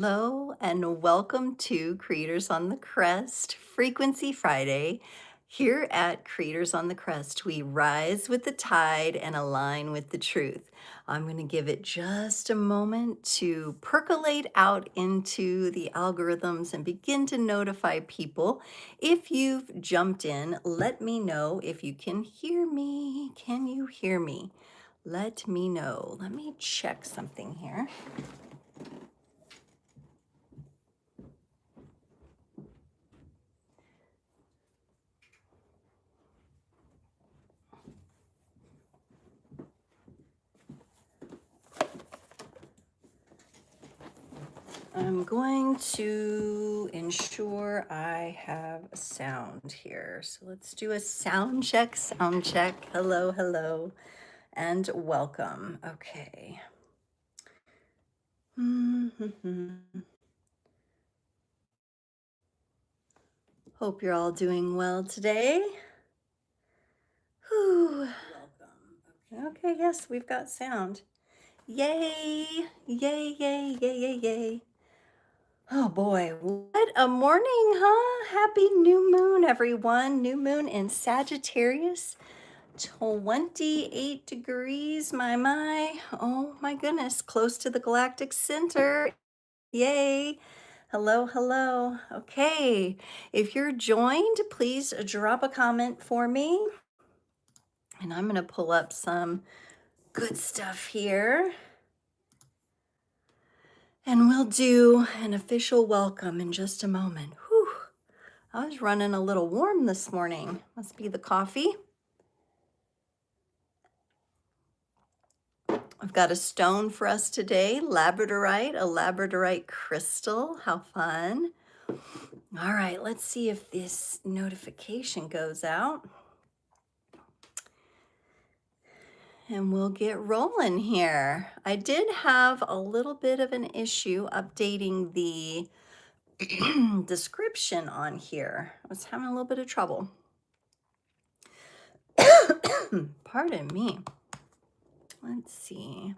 Hello and welcome to Creators on the Crest Frequency Friday. Here at Creators on the Crest, we rise with the tide and align with the truth. I'm going to give it just a moment to percolate out into the algorithms and begin to notify people. If you've jumped in, let me know if you can hear me. Can you hear me? Let me know. Let me check something here. I'm going to ensure I have a sound here. So let's do a sound check, sound check. Hello, hello, and welcome. Okay. Hope you're all doing well today. Whew. Welcome. Okay, yes, we've got sound. Yay, yay, yay, yay, yay, yay. Oh boy, what a morning, huh? Happy new moon, everyone. New moon in Sagittarius, 28 degrees, my. Oh my goodness, close to the galactic center. Yay. Hello, hello. Okay, if you're joined, please drop a comment for me. And I'm gonna pull up some good stuff here. And we'll do an official welcome in just a moment. Whew. I was running a little warm this morning. Must be the coffee. I've got a stone for us today, labradorite, a labradorite crystal. How fun. All right, let's see if this notification goes out. And we'll get rolling here. I did have a little bit of an issue updating the description on here. I was having a little bit of trouble. Pardon me. Let's see.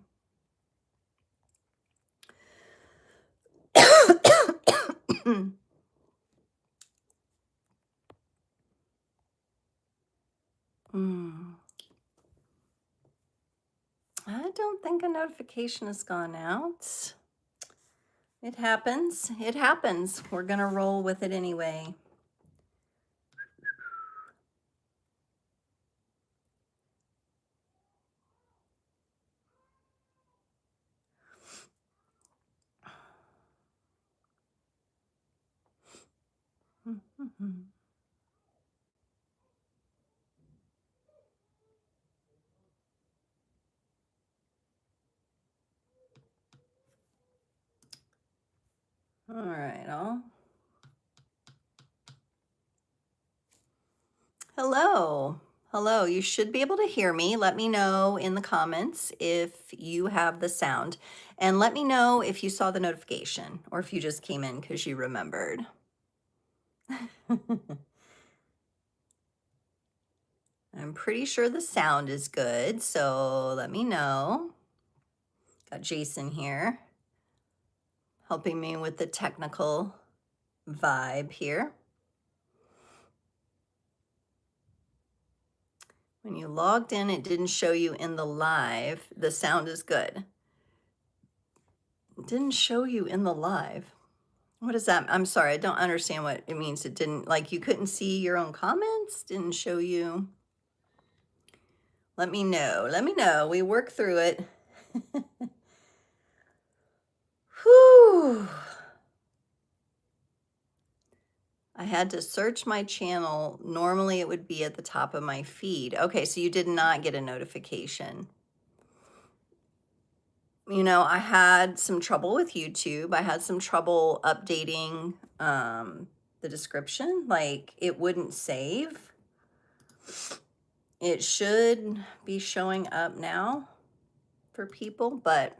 I don't think a notification has gone out. It happens. It happens. We're going to roll with it anyway. All right, hello. Hello, you should be able to hear me. Let me know in the comments if you have the sound. And let me know if you saw the notification or if you just came in because you remembered. I'm pretty sure the sound is good, so let me know. Got Jason here helping me with the technical vibe here. When you logged in, it didn't show you in the live. The sound is good. It didn't show you in the live. What is that? I'm sorry, I don't understand what it means. It didn't, like you couldn't see your own comments? Didn't show you? Let me know. Let me know. We work through it. Whew. I had to search my channel. Normally it would be at the top of my feed. Okay, so you did not get a notification. You know, I had some trouble with YouTube. I had some trouble updating the description. Like it wouldn't save. It should be showing up now for people, but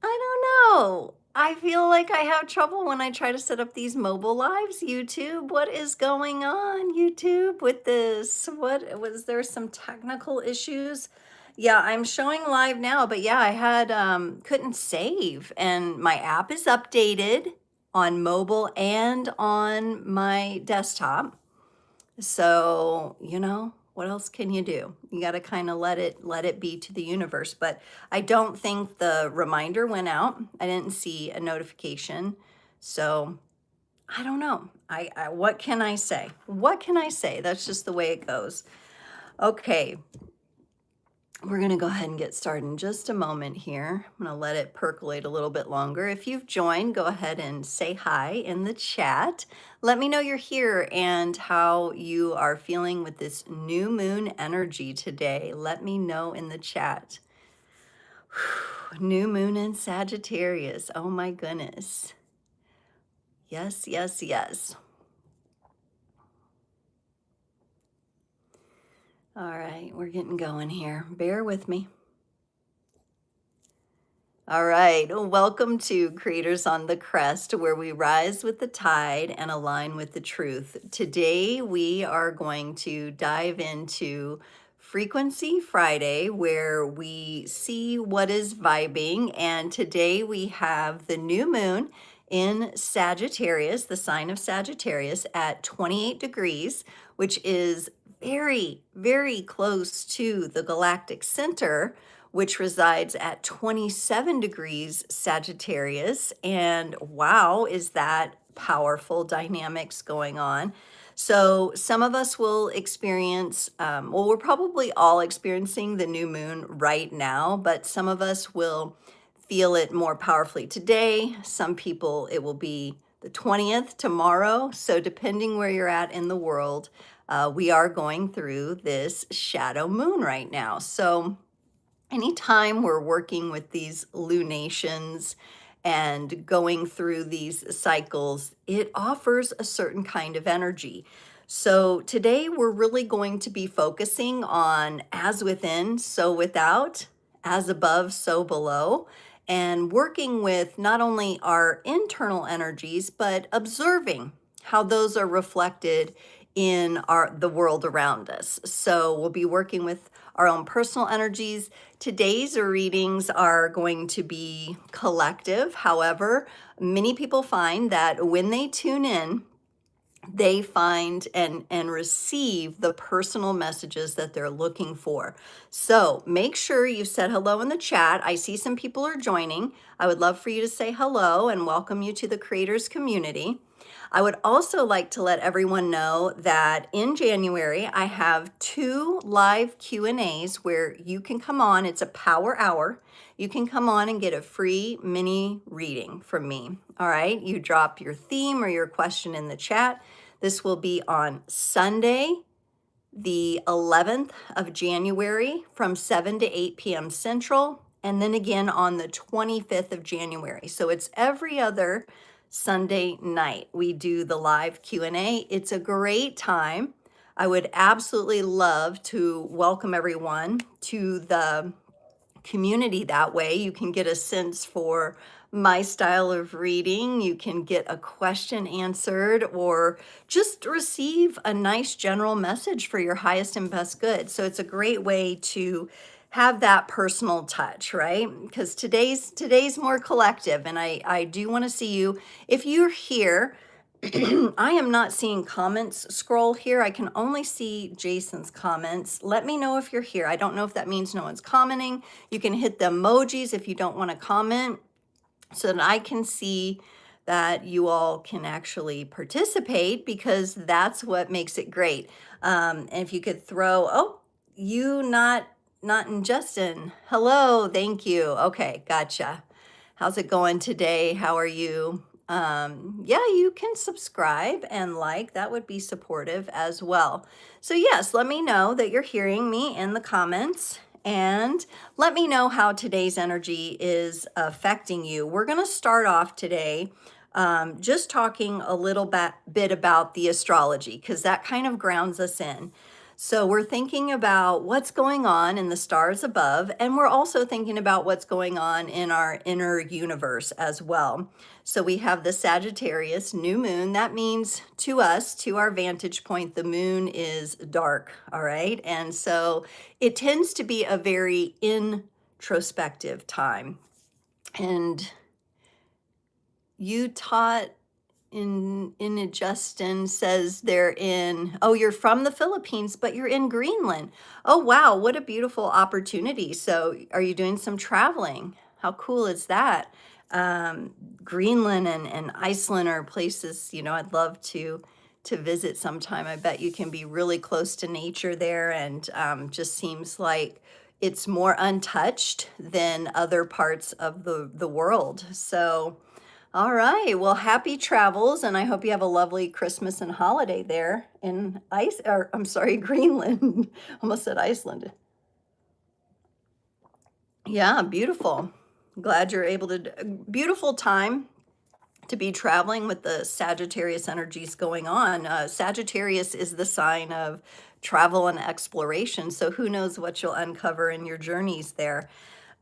I don't know. I feel like I have trouble when I try to set up these mobile lives. YouTube, what is going on, YouTube, with this? What was there some technical issues? Yeah, I'm showing live now, but yeah, I had couldn't save, and my app is updated on mobile and on my desktop. So, what else can you do? You got to kind of let it be to the universe. But I don't think the reminder went out. I didn't see a notification. So, I don't know. I what can I say? What can I say? That's just the way it goes. Okay, we're going to go ahead and get started in just a moment here. I'm going to let it percolate a little bit longer. If you've joined, go ahead and say hi in the chat. Let me know you're here and how you are feeling with this new moon energy today. Let me know in the chat. New moon in Sagittarius. Oh my goodness. Yes, yes, yes. All right, we're getting going here. Bear with me. All right, welcome to Creators on the Crest, where we rise with the tide and align with the truth. Today, we are going to dive into Frequency Friday, where we see what is vibing. And today, we have the new moon in Sagittarius, the sign of Sagittarius, at 28 degrees, which is very, very close to the galactic center, which resides at 27 degrees Sagittarius. And wow, is that powerful dynamics going on. So some of us will experience, well, we're probably all experiencing the new moon right now, but some of us will feel it more powerfully today. Some people, it will be the 20th tomorrow. So depending where you're at in the world, we are going through this shadow moon right now. So anytime we're working with these lunations and going through these cycles, it offers a certain kind of energy. So today we're really going to be focusing on as within, so without, as above, so below, and working with not only our internal energies, but observing how those are reflected in the world around us. So we'll be working with our own personal energies. Today's readings are going to be collective. However, many people find that when they tune in, they find and receive the personal messages that they're looking for. So make sure you said hello in the chat. I see some people are joining. I would love for you to say hello and welcome you to the creators community. I would also like to let everyone know that in January, I have 2 live Q&As where you can come on. It's a power hour. You can come on and get a free mini reading from me. All right, you drop your theme or your question in the chat. This will be on Sunday, the 11th of January from 7 to 8 p.m. Central, and then again on the 25th of January. So it's every other Sunday night we do the live Q&A. It's a great time. I would absolutely love to welcome everyone to the community that way. You can get a sense for my style of reading. You can get a question answered or just receive a nice general message for your highest and best good. So it's a great way to have that personal touch, right? Because today's more collective, and I do want to see you. If you're here, I am not seeing comments scroll here. I can only see Jason's comments. Let me know if you're here. I don't know if that means no one's commenting. You can hit the emojis if you don't want to comment so that I can see that you all can actually participate, because that's what makes it great. And if you could throw, oh, you not in Justin. Hello, thank you. Okay, gotcha. How's it going today? How are you? Yeah, you can subscribe and like, that would be supportive as well. So yes, let me know that you're hearing me in the comments, and let me know how today's energy is affecting you. We're going to start off today just talking a little bit about the astrology, because that kind of grounds us in. So we're thinking about what's going on in the stars above, and we're also thinking about what's going on in our inner universe as well. So we have the Sagittarius new moon. That means to us, to our vantage point, the moon is dark, all right? And so it tends to be a very introspective time. And you taught in Justin says they're in, oh, you're from the Philippines, but you're in Greenland. Oh, wow, what a beautiful opportunity. So are you doing some traveling? How cool is that? Greenland and Iceland are places, I'd love to visit sometime. I bet you can be really close to nature there, and just seems like it's more untouched than other parts of the world. So all right. Well, happy travels, and I hope you have a lovely Christmas and holiday there in or I'm sorry, Greenland. Almost said Iceland. Yeah, beautiful. Glad you're able to, beautiful time to be traveling with the Sagittarius energies going on. Sagittarius is the sign of travel and exploration. So who knows what you'll uncover in your journeys there.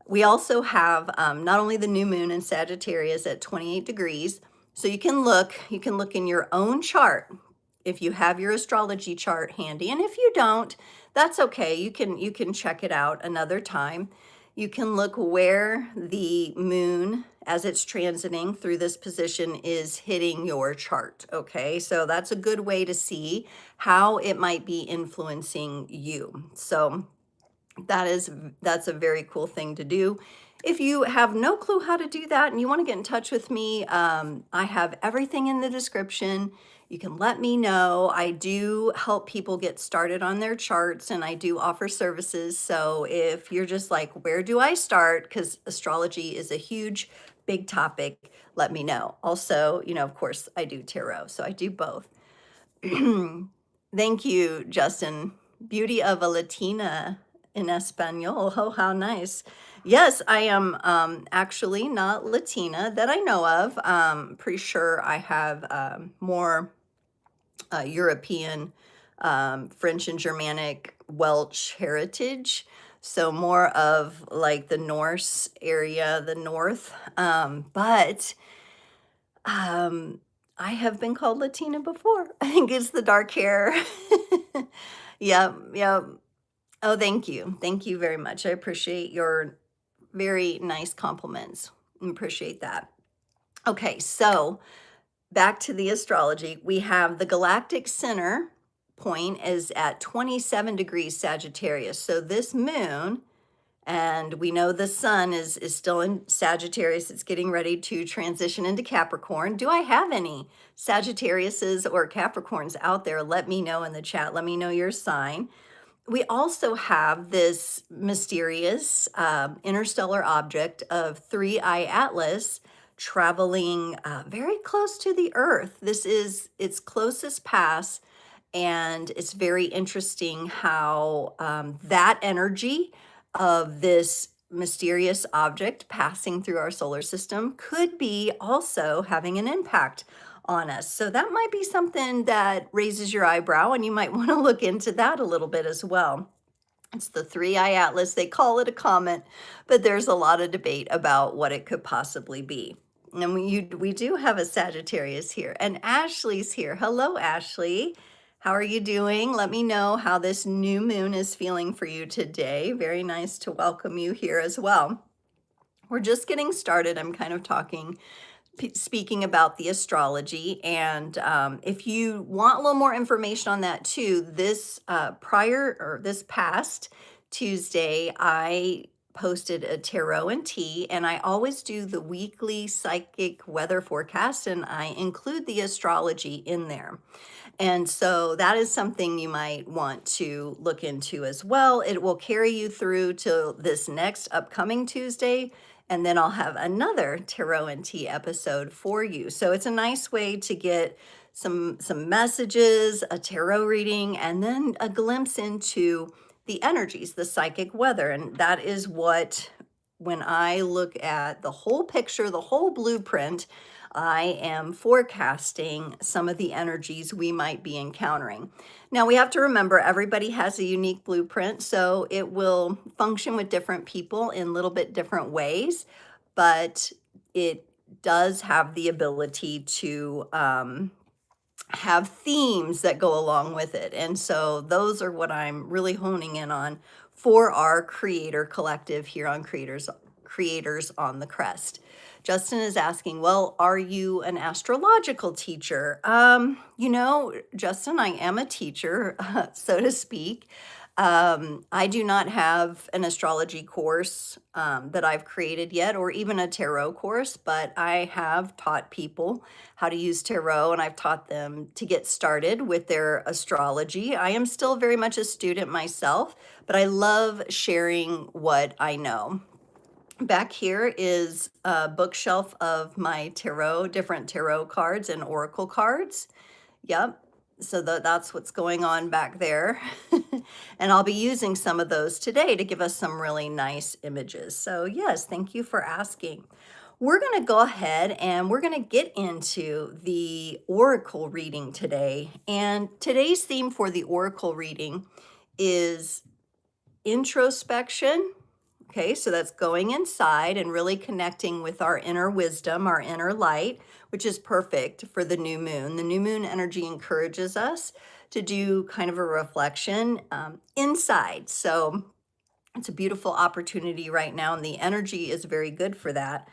We also have not only the new moon in Sagittarius at 28 degrees, so you can look in your own chart if you have your astrology chart handy. And if you don't, that's okay. You can check it out another time. You can look where the moon as it's transiting through this position is hitting your chart, okay? So that's a good way to see how it might be influencing you. So that's a very cool thing to do. If you have no clue how to do that and you want to get in touch with me, I have everything in the description. You can let me know. I do help people get started on their charts, and I do offer services. So if you're just like, where do I start? Because astrology is a huge, big topic, let me know. Also, of course, I do tarot, so I do both. Thank you, Justin. Beauty of a Latina in Espanol. Oh, how nice. Yes, I am actually not Latina that I know of. Pretty sure I have more European, French and Germanic, Welsh heritage. So more of like the Norse area, the North. But I have been called Latina before. I think it's the dark hair. Yep, yep. Oh, thank you. Thank you very much. I appreciate your very nice compliments. Appreciate that. Okay, so back to the astrology. We have the galactic center point is at 27 degrees Sagittarius. So this moon, and we know the sun is still in Sagittarius. It's getting ready to transition into Capricorn. Do I have any Sagittariuses or Capricorns out there? Let me know in the chat. Let me know your sign. We also have this mysterious interstellar object of 3-eye Atlas traveling very close to the Earth. This is its closest pass, and it's very interesting how that energy of this mysterious object passing through our solar system could be also having an impact on us. So that might be something that raises your eyebrow, and you might want to look into that a little bit as well. It's the 3-eye Atlas. They call it a comet, but there's a lot of debate about what it could possibly be. And we do have a Sagittarius here, and Ashley's here. Hello, Ashley. How are you doing? Let me know how this new moon is feeling for you today. Very nice to welcome you here as well. We're just getting started. I'm kind of speaking about the astrology, and if you want a little more information on that too, this past Tuesday, I posted a tarot and tea, and I always do the weekly psychic weather forecast, and I include the astrology in there. And so that is something you might want to look into as well. It will carry you through to this next upcoming Tuesday, and then I'll have another tarot and tea episode for you. So it's a nice way to get some messages, a tarot reading, and then a glimpse into the energies, the psychic weather. And that is what when I look at the whole picture, the whole blueprint, I am forecasting some of the energies we might be encountering. Now, we have to remember everybody has a unique blueprint, so it will function with different people in little bit different ways, but it does have the ability to have themes that go along with it. And so those are what I'm really honing in on for our creator collective here on Creators on the Crest. Justin is asking, well, are you an astrological teacher? Justin, I am a teacher, so to speak. I do not have an astrology course that I've created yet, or even a tarot course, but I have taught people how to use tarot, and I've taught them to get started with their astrology. I am still very much a student myself, but I love sharing what I know. Back here is a bookshelf of my different tarot cards and oracle cards. Yep. So that's what's going on back there. And I'll be using some of those today to give us some really nice images. So yes, thank you for asking. We're going to go ahead and we're going to get into the oracle reading today. And today's theme for the oracle reading is introspection. Okay, so that's going inside and really connecting with our inner wisdom, our inner light, which is perfect for the new moon. The new moon energy encourages us to do kind of a reflection inside. So it's a beautiful opportunity right now, and the energy is very good for that.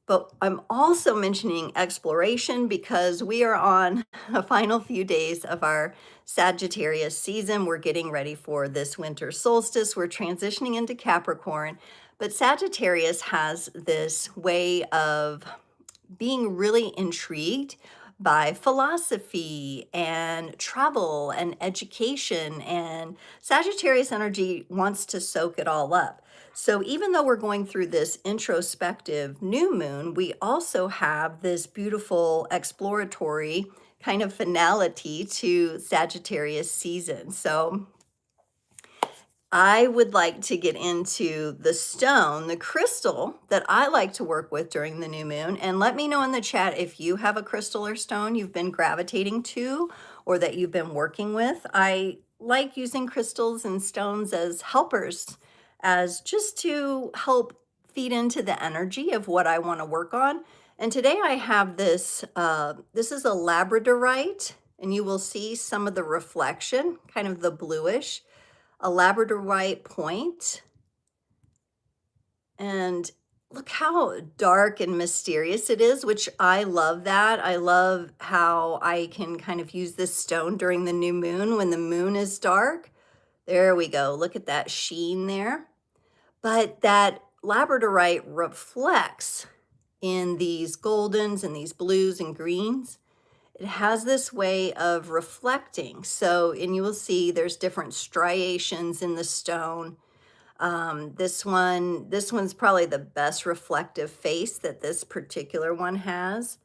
But I'm also mentioning exploration because we are on a final few days of our Sagittarius season. We're getting ready for this winter solstice. We're transitioning into Capricorn. But Sagittarius has this way of being really intrigued by philosophy and travel and education, and Sagittarius energy wants to soak it all up. So even though we're going through this introspective new moon, we also have this beautiful exploratory kind of finality to Sagittarius season. So I would like to get into the stone, the crystal that I like to work with during the new moon. And let me know in the chat if you have a crystal or stone you've been gravitating to or that you've been working with. I like using crystals and stones as helpers, as just to help feed into the energy of what I want to work on. And today I have this, this is a labradorite, and you will see some of the reflection, kind of the bluish, a labradorite point. And look how dark and mysterious it is, which I love that. I love how I can kind of use this stone during the new moon when the moon is dark. There we go. Look at that sheen there. But that labradorite reflects in these goldens and these blues and greens. It has this way of reflecting. So, and you will see there's different striations in the stone. This one's probably the best reflective face that this particular one has.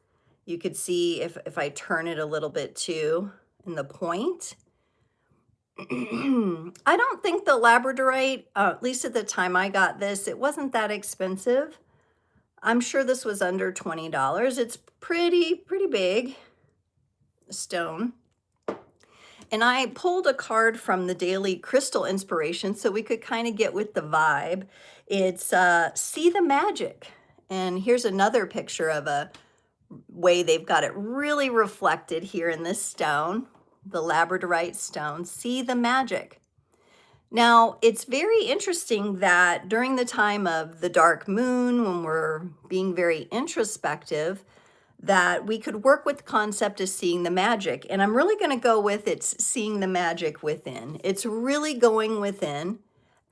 You could see if I turn it a little bit too in the point. I don't think the labradorite, at least at the time I got this, it wasn't that expensive. I'm sure this was under $20. It's pretty big stone. And I pulled a card from the daily crystal inspiration so we could kind of get with the vibe. It's see the magic. And here's another picture of a way they've got it really reflected here in this stone, the labradorite stone. See the magic. Now, it's very interesting that during the time of the dark moon, when we're being very introspective, that we could work with the concept of seeing the magic. And I'm really going to go with it's seeing the magic within. It's really going within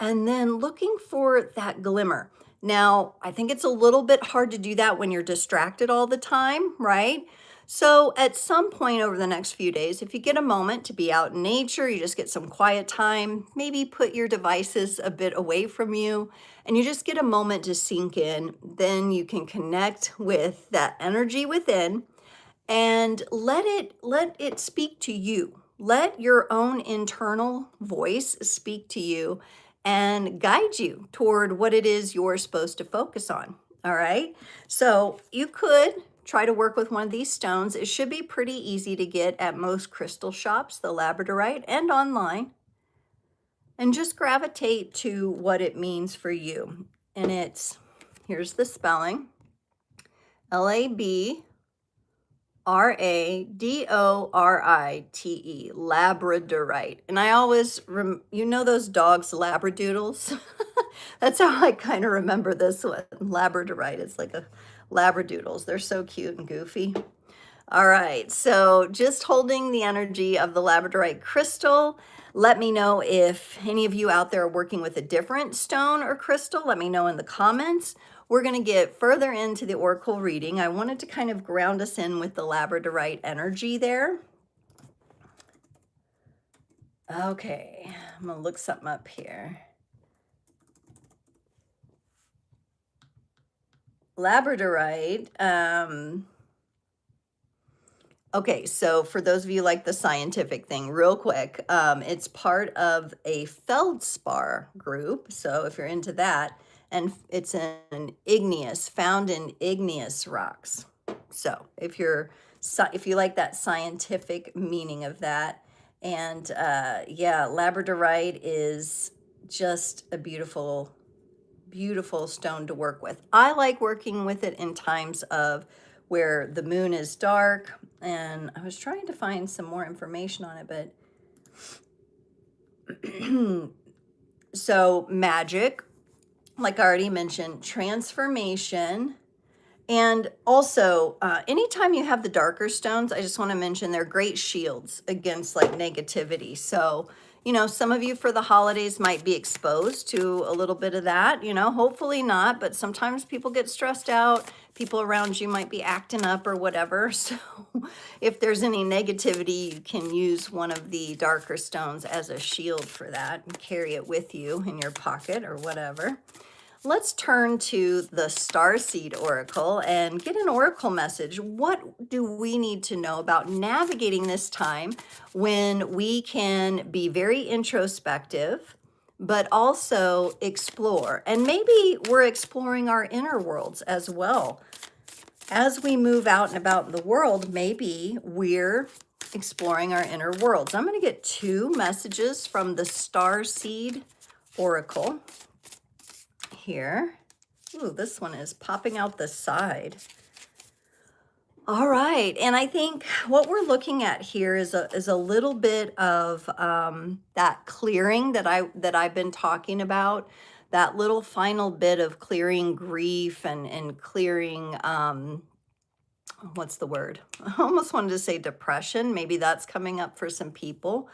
and then looking for that glimmer. Now, I think it's a little bit hard to do that when you're distracted all the time, right? So at some point over the next few days, if you get a moment to be out in nature, you just get some quiet time, maybe put your devices a bit away from you, and you just get a moment to sink in, then you can connect with that energy within and let it speak to you. Let your own internal voice speak to you and guide you toward what it is you're supposed to focus on. All right. So you could try to work with one of these stones. It should be pretty easy to get at most crystal shops, the labradorite, and online. And just gravitate to what it means for you. And here's the spelling: Labradorite, labradorite. And I always, you know those dogs, labradoodles? That's how I kind of remember this one, labradorite. It's like a labradoodles. They're so cute and goofy. All right, so just holding the energy of the labradorite crystal. Let me know if any of you out there are working with a different stone or crystal. Let me know in the comments. We're going to get further into the oracle reading. I wanted to kind of ground us in with the labradorite energy there. Okay, I'm going to look something up here. Labradorite, okay, so for those of you like the scientific thing, real quick, it's part of a feldspar group. So if you're into that, and it's an igneous, found in igneous rocks. So if you like that scientific meaning of that, and yeah, labradorite is just a beautiful, beautiful stone to work with. I like working with it in times of where the moon is dark, and I was trying to find some more information on it, but so magic, like I already mentioned, transformation, and also anytime you have the darker stones, I just want to mention they're great shields against like negativity. So you know, some of you for the holidays might be exposed to a little bit of that, you know, hopefully not, but sometimes people get stressed out. People around you might be acting up or whatever. So if there's any negativity, you can use one of the darker stones as a shield for that and carry it with you in your pocket or whatever. Let's turn to the Starseed Oracle and get an oracle message. What do we need to know about navigating this time when we can be very introspective, but also explore? And maybe we're exploring our inner worlds as well. As we move out and about in the world, maybe we're exploring our inner worlds. I'm going to get two messages from the Starseed Oracle here. Ooh, this one is popping out the side. All right, and I think what we're looking at here is a little bit of that clearing that I've been talking about. That little final bit of clearing grief and clearing what's the word? I almost wanted to say depression. Maybe that's coming up for some people.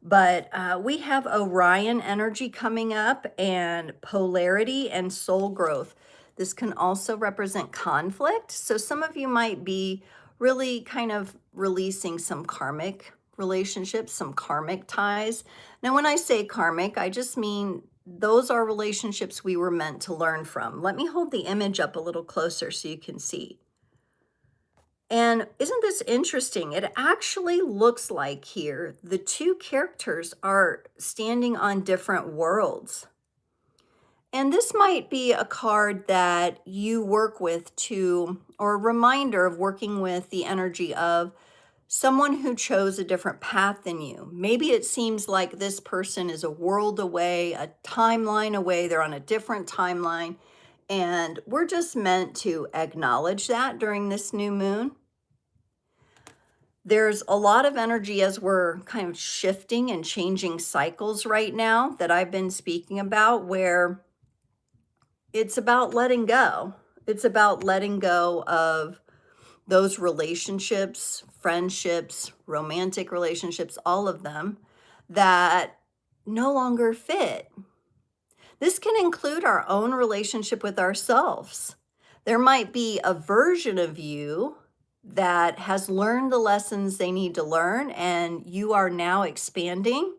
But we have Orion energy coming up, and polarity and soul growth. This can also represent conflict. So some of you might be really kind of releasing some karmic relationships, some karmic ties. Now, when I say karmic, I just mean those are relationships we were meant to learn from. Let me hold the image up a little closer so you can see. And isn't this interesting? It actually looks like here the two characters are standing on different worlds. And this might be a card that you work with or a reminder of working with the energy of someone who chose a different path than you. Maybe it seems like this person is a world away, a timeline away. They're on a different timeline. And we're just meant to acknowledge that during this new moon. There's a lot of energy as we're kind of shifting and changing cycles right now that I've been speaking about, where it's about letting go. It's about letting go of those relationships, friendships, romantic relationships, all of them that no longer fit. This can include our own relationship with ourselves. There might be a version of you that has learned the lessons they need to learn, and you are now expanding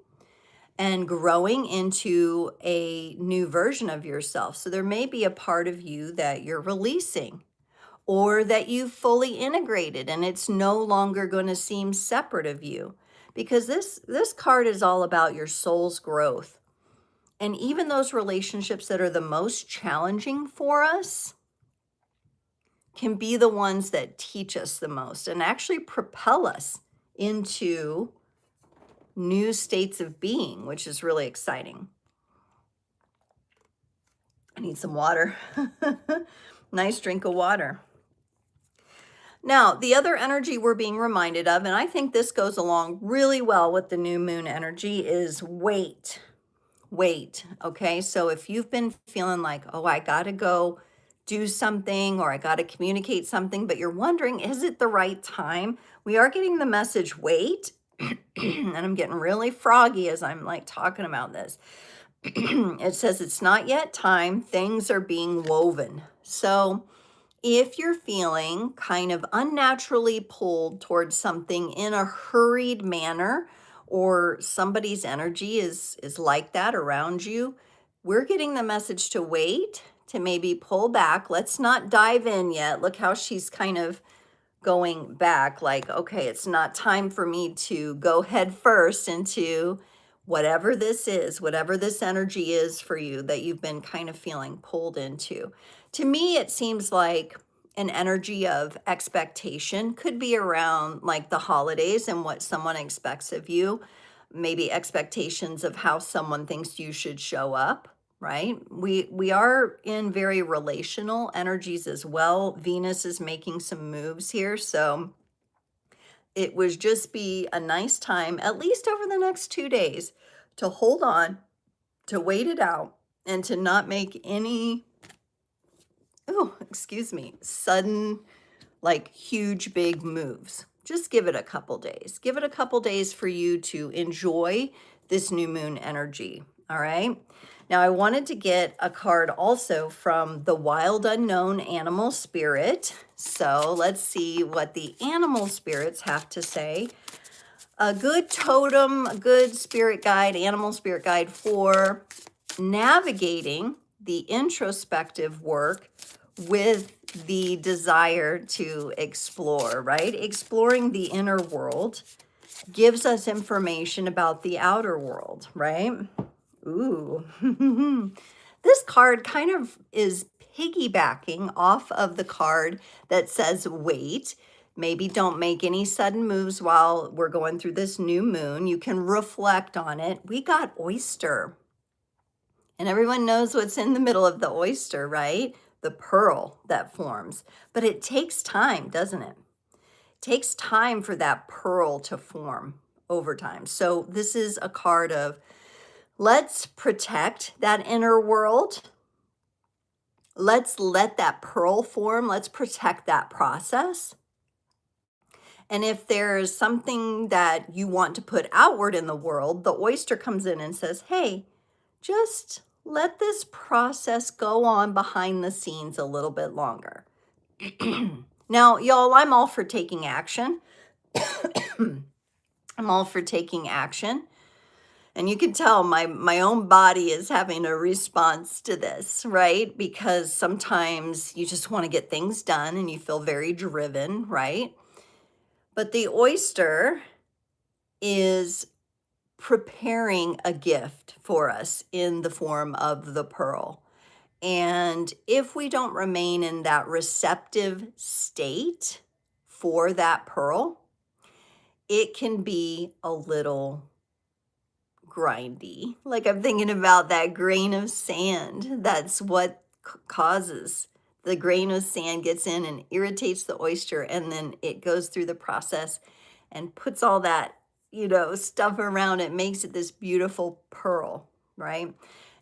and growing into a new version of yourself. So there may be a part of you that you're releasing, or that you've fully integrated and it's no longer going to seem separate of you, because this card is all about your soul's growth. And even those relationships that are the most challenging for us can be the ones that teach us the most and actually propel us into new states of being, which is really exciting. I need some water. Nice drink of water. Now, the other energy we're being reminded of, and I think this goes along really well with the new moon energy, is wait. Wait. Okay. So if you've been feeling like, oh, I got to go do something or I got to communicate something, but you're wondering, is it the right time? We are getting the message, wait. And I'm getting really froggy as I'm like talking about this. It says it's not yet time. Things are being woven. So if you're feeling kind of unnaturally pulled towards something in a hurried manner, or somebody's energy is like that around you, we're getting the message to wait, to maybe pull back. Let's not dive in yet. Look how she's kind of going back, like, okay, it's not time for me to go head first into whatever this is, whatever this energy is for you that you've been kind of feeling pulled into. To me, it seems like an energy of expectation, could be around like the holidays and what someone expects of you, maybe expectations of how someone thinks you should show up, right? We are in very relational energies as well. Venus is making some moves here, so it would just be a nice time, at least over the next 2 days, to hold on, to wait it out, and to not make any, oh, excuse me, sudden, like huge, big moves. Just give it a couple days. Give it a couple days for you to enjoy this new moon energy. All right. Now, I wanted to get a card also from the Wild Unknown Animal Spirit. So let's see what the animal spirits have to say. A good totem, a good spirit guide, animal spirit guide for navigating the introspective work with the desire to explore, right? Exploring the inner world gives us information about the outer world, right? Ooh. This card kind of is piggybacking off of the card that says wait. Maybe don't make any sudden moves while we're going through this new moon. You can reflect on it. We got oyster. And everyone knows what's in the middle of the oyster, right? The pearl that forms. But it takes time, doesn't it? It takes time for that pearl to form over time. So this is a card of let's protect that inner world. Let's let that pearl form. Let's protect that process. And if there's something that you want to put outward in the world, the oyster comes in and says, hey, just let this process go on behind the scenes a little bit longer. Now, y'all, I'm all for taking action. I'm all for taking action. And you can tell my own body is having a response to this, right? Because sometimes you just want to get things done and you feel very driven, right? But the oyster is preparing a gift for us in the form of the pearl. And if we don't remain in that receptive state for that pearl, it can be a little grindy. Like I'm thinking about that grain of sand. That's what causes the grain of sand gets in and irritates the oyster, and then it goes through the process and puts all that, stuff around it, makes it this beautiful pearl, right?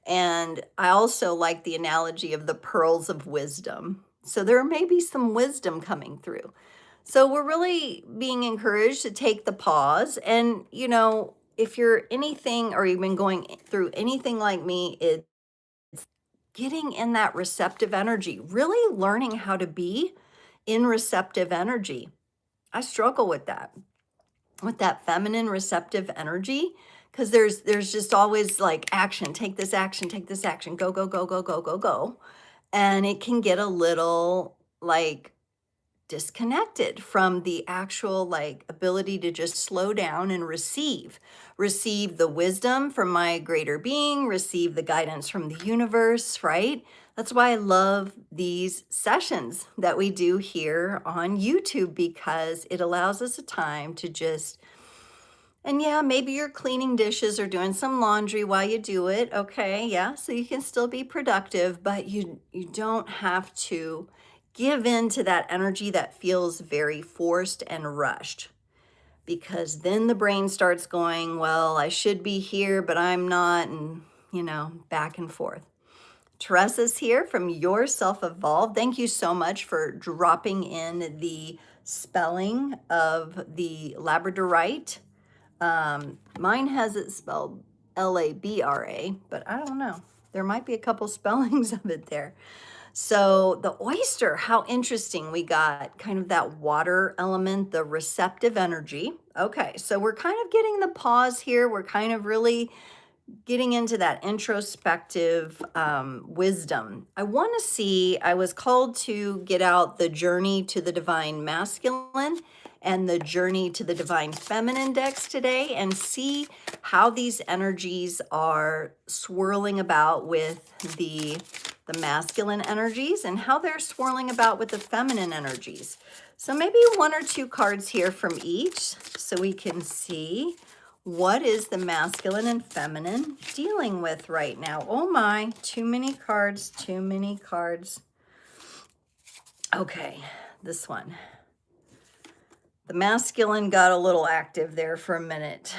And I also like the analogy of the pearls of wisdom. So there may be some wisdom coming through. So we're really being encouraged to take the pause. And, if you're anything or you've been going through anything like me, it's getting in that receptive energy, really learning how to be in receptive energy. I struggle with that feminine receptive energy, because there's just always like action, take this action, go, go, go, go, go, go, go. And it can get a little like disconnected from the actual like ability to just slow down and receive the wisdom from my greater being, receive the guidance from the universe, right? That's why I love these sessions that we do here on YouTube, because it allows us a time to just, and yeah, maybe you're cleaning dishes or doing some laundry while you do it. Okay, yeah, so you can still be productive, but you don't have to give in to that energy that feels very forced and rushed, because then the brain starts going, well, I should be here, but I'm not, and back and forth. Teresa's here from Your Self Evolved. Thank you so much for dropping in the spelling of the Labradorite. Mine has it spelled Labra, but I don't know. There might be a couple spellings of it there. So the oyster, how interesting. We got kind of that water element, the receptive energy. Okay, so we're kind of getting the pause here. We're kind of really getting into that introspective wisdom. I was called to get out the journey to the divine masculine and the journey to the divine feminine decks today, and see how these energies are swirling about with the masculine energies, and how they're swirling about with the feminine energies. So maybe one or two cards here from each, so we can see what is the masculine and feminine dealing with right now. Oh my, too many cards, too many cards. Okay, this one. The masculine got a little active there for a minute.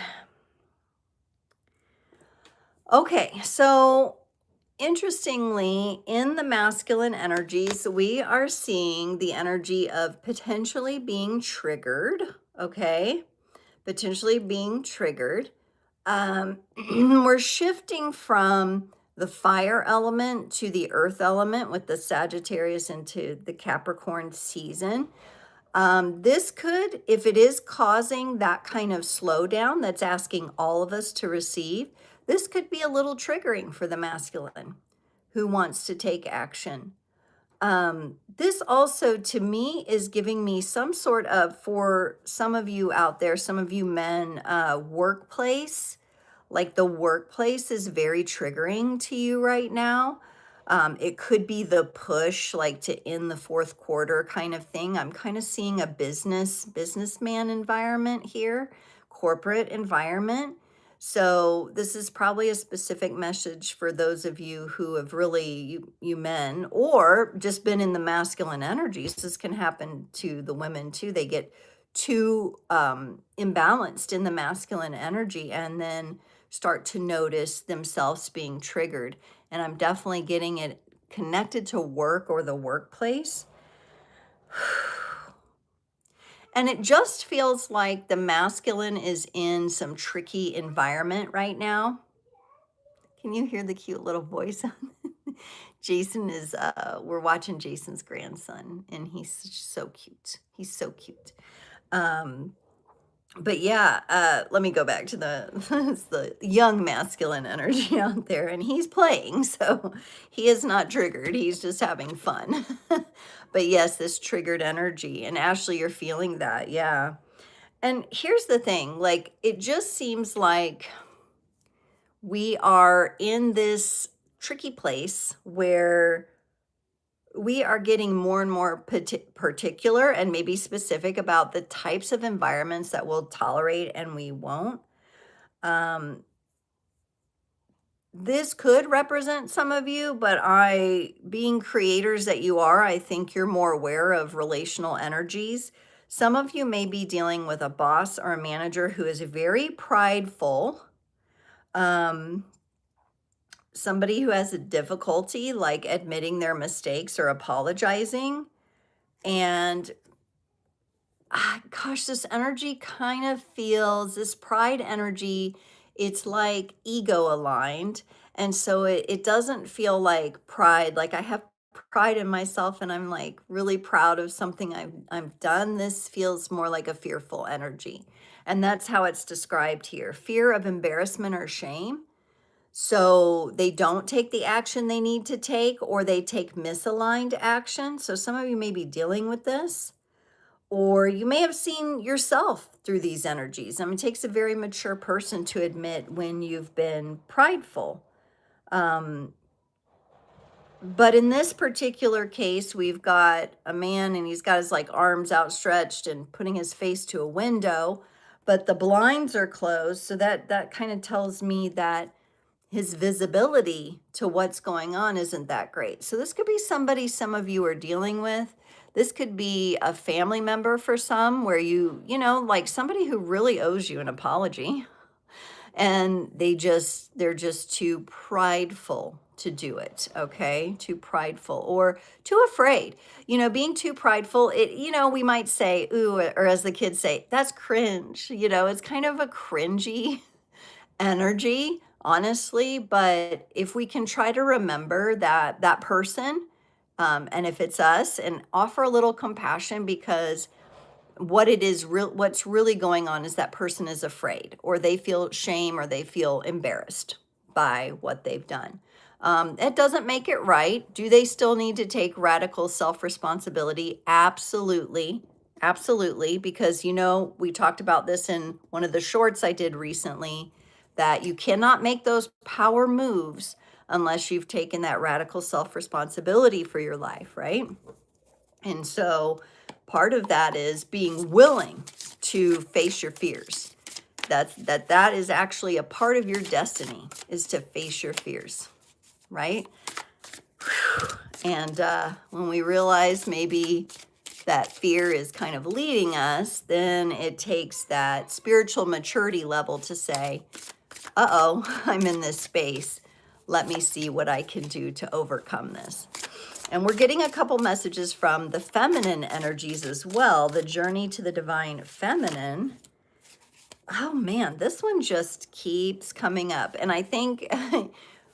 Okay, so interestingly, in the masculine energies, we are seeing the energy of potentially being triggered, okay? Potentially being triggered. We're shifting from the fire element to the earth element with the Sagittarius into the Capricorn season. This could, if it is causing that kind of slowdown that's asking all of us to receive, this could be a little triggering for the masculine who wants to take action. This also, to me, is giving me some sort of, for some of you out there, some of you men, workplace, like the workplace is very triggering to you right now. It could be the push, like to end the fourth quarter kind of thing. I'm kind of seeing a businessman environment here, corporate environment. So this is probably a specific message for those of you who have really, you men, or just been in the masculine energies. This can happen to the women too. They get too imbalanced in the masculine energy, and then start to notice themselves being triggered. And I'm definitely getting it connected to work or the workplace. And it just feels like the masculine is in some tricky environment right now. Can you hear the cute little voice? Jason is, we're watching Jason's grandson, and he's so cute. He's so cute. But yeah, let me go back to it's the young masculine energy out there, and he's playing, so he is not triggered. He's just having fun. But yes, this triggered energy, and Ashley, you're feeling that, yeah. And here's the thing, like, it just seems like we are in this tricky place where we are getting more and more particular and maybe specific about the types of environments that we'll tolerate and we won't. Um, this could represent some of you, but being creators that you are, I think you're more aware of relational energies. Some of you may be dealing with a boss or a manager who is very prideful. Somebody who has a difficulty like admitting their mistakes or apologizing. And gosh, this energy kind of feels, this pride energy, it's like ego aligned. And so it doesn't feel like pride. Like I have pride in myself and I'm like really proud of something I've done. This feels more like a fearful energy. And that's how it's described here. Fear of embarrassment or shame. So they don't take the action they need to take, or they take misaligned action. So some of you may be dealing with this. Or you may have seen yourself through these energies. I mean, it takes a very mature person to admit when you've been prideful. Um, but in this particular case, we've got a man and he's got his like arms outstretched and putting his face to a window, but the blinds are closed. So that kind of tells me that his visibility to what's going on isn't that great. So this could be somebody some of you are dealing with. This could be a family member for some where you know, like somebody who really owes you an apology and they're just too prideful to do it, okay? Too prideful or too afraid. You know, being too prideful, we might say, ooh, or as the kids say, that's cringe. You know, it's kind of a cringy energy, honestly. But if we can try to remember that person, and if it's us, and offer a little compassion, because what's really going on is that person is afraid, or they feel shame, or they feel embarrassed by what they've done. It doesn't make it right. Do they still need to take radical self-responsibility? Absolutely. Absolutely. Because, we talked about this in one of the shorts I did recently, that you cannot make those power moves unless you've taken that radical self-responsibility for your life, right? And so part of that is being willing to face your fears. That is actually a part of your destiny, is to face your fears, right? And when we realize maybe that fear is kind of leading us, then it takes that spiritual maturity level to say, uh-oh, I'm in this space. Let me see what I can do to overcome this. And we're getting a couple messages from the feminine energies as well. The journey to the divine feminine. Oh man, this one just keeps coming up. And I think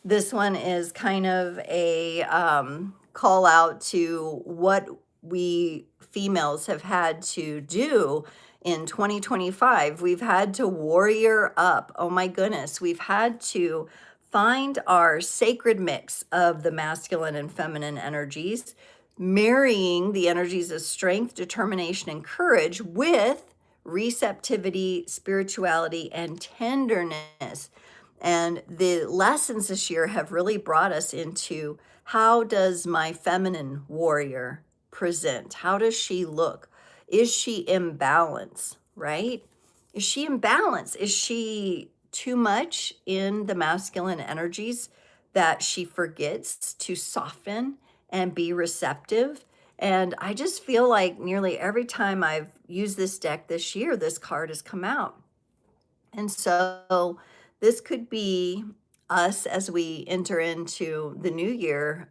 this one is kind of a call out to what we females have had to do in 2025. We've had to warrior up. Oh my goodness. We've had to find our sacred mix of the masculine and feminine energies, marrying the energies of strength, determination, and courage with receptivity, spirituality, and tenderness. And the lessons this year have really brought us into, how does my feminine warrior present? How does she look? Is she in balance, right? Is she in balance? Is she too much in the masculine energies that she forgets to soften and be receptive? And I just feel like nearly every time I've used this deck this year, this card has come out. And so this could be us as we enter into the new year,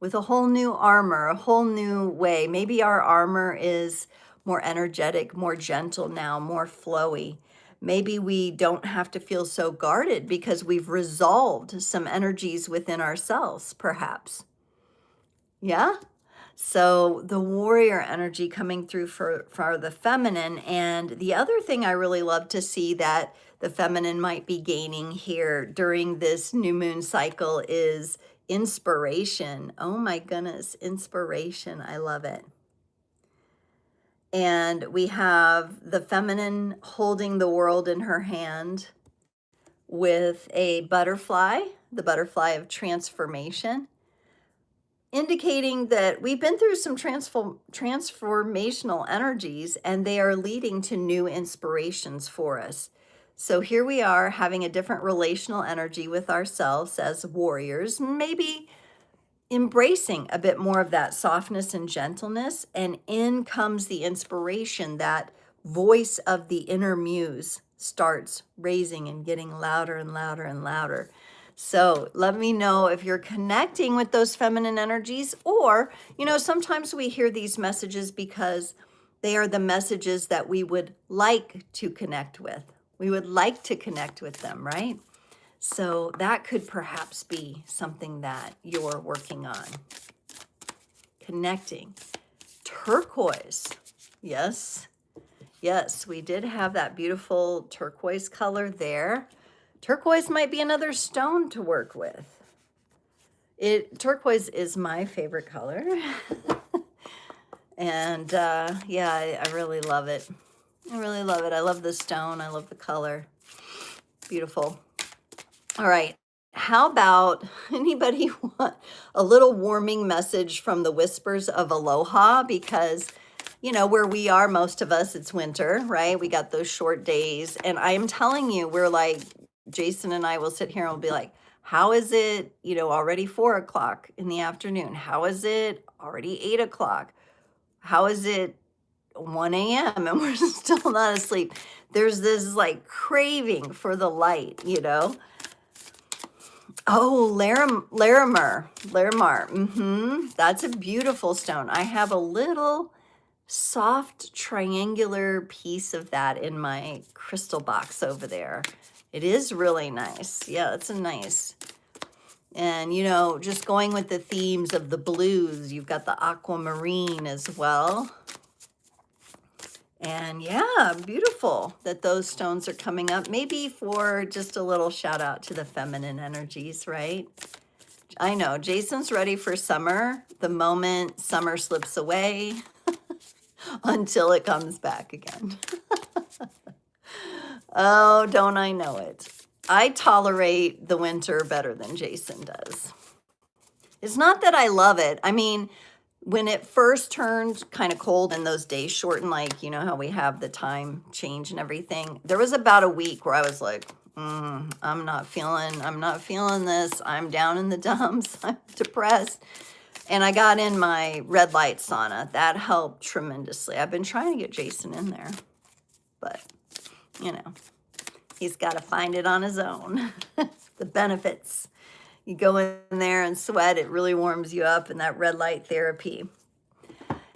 with a whole new armor, a whole new way. Maybe our armor is more energetic, more gentle now, more flowy. Maybe we don't have to feel so guarded because we've resolved some energies within ourselves, perhaps. Yeah? So the warrior energy coming through for the feminine. And the other thing I really love to see that the feminine might be gaining here during this new moon cycle is inspiration. Oh my goodness, inspiration. I love it. And we have the feminine holding the world in her hand with a butterfly, the butterfly of transformation, indicating that we've been through some transformational energies, and they are leading to new inspirations for us. So here we are having a different relational energy with ourselves as warriors, maybe embracing a bit more of that softness and gentleness, and in comes the inspiration. That voice of the inner muse starts raising and getting louder and louder and louder. So let me know if you're connecting with those feminine energies, or, sometimes we hear these messages because they are the messages that we would like to connect with. We would like to connect with them, right? So that could perhaps be something that you're working on. Connecting. Turquoise. Yes. Yes, we did have that beautiful turquoise color there. Turquoise might be another stone to work with. Turquoise is my favorite color. And yeah, I really love it. I really love it. I love the stone. I love the color. Beautiful. All right. How about anybody want a little warming message from the whispers of Aloha? Because, where we are, most of us, it's winter, right? We got those short days. And I am telling you, we're like, Jason and I will sit here and we'll be like, how is it, already 4 o'clock in the afternoon? How is it already 8 o'clock? How is it 1 a.m. and we're still not asleep? There's this like craving for the light. Oh, Larimar. That's a beautiful stone. I have a little soft triangular piece of that in my crystal box over there. It is really nice. Yeah, it's a nice. And, just going with the themes of the blues, you've got the aquamarine as well. And yeah, beautiful that those stones are coming up. Maybe for just a little shout out to the feminine energies, right? I know Jason's ready for summer the moment summer slips away until it comes back again. Oh, don't I know it? I tolerate the winter better than Jason does. It's not that I love it. I mean, when it first turned kind of cold and those days shortened, like, how we have the time change and everything, there was about a week where I was like, I'm not feeling this. I'm down in the dumps. I'm depressed. And I got in my red light sauna. That helped tremendously. I've been trying to get Jason in there, but, he's got to find it on his own. The benefits. You go in there and sweat, it really warms you up, and that red light therapy.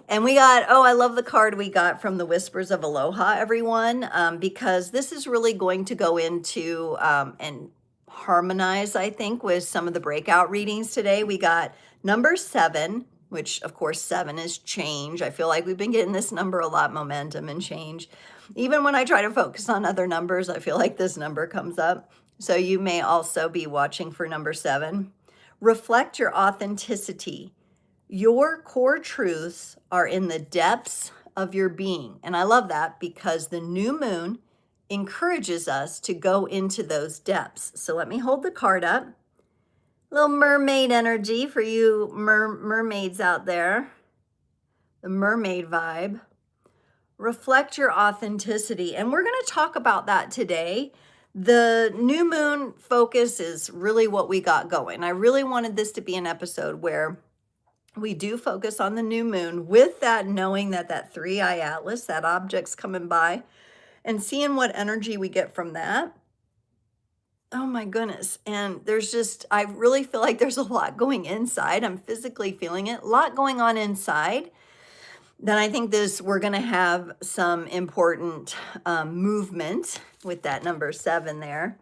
And we got, I love the card we got from the Whispers of Aloha, everyone, because this is really going to go into and harmonize, I think, with some of the breakout readings today. We got number 7, which, of course, 7 is change. I feel like we've been getting this number a lot, momentum and change. Even when I try to focus on other numbers, I feel like this number comes up. So you may also be watching for number 7. Reflect your authenticity. Your core truths are in the depths of your being. And I love that because the new moon encourages us to go into those depths. So let me hold the card up. Little mermaid energy for you mermaids out there. The mermaid vibe. Reflect your authenticity. And we're going to talk about that today. The new moon focus is really what we got going. I really wanted this to be an episode where we do focus on the new moon with that knowing that 3-eye atlas, that object's coming by, and seeing what energy we get from that. Oh my goodness. And I really feel like there's a lot going inside. I'm physically feeling it. A lot going on inside. Then I think we're going to have some important movement with that number 7 there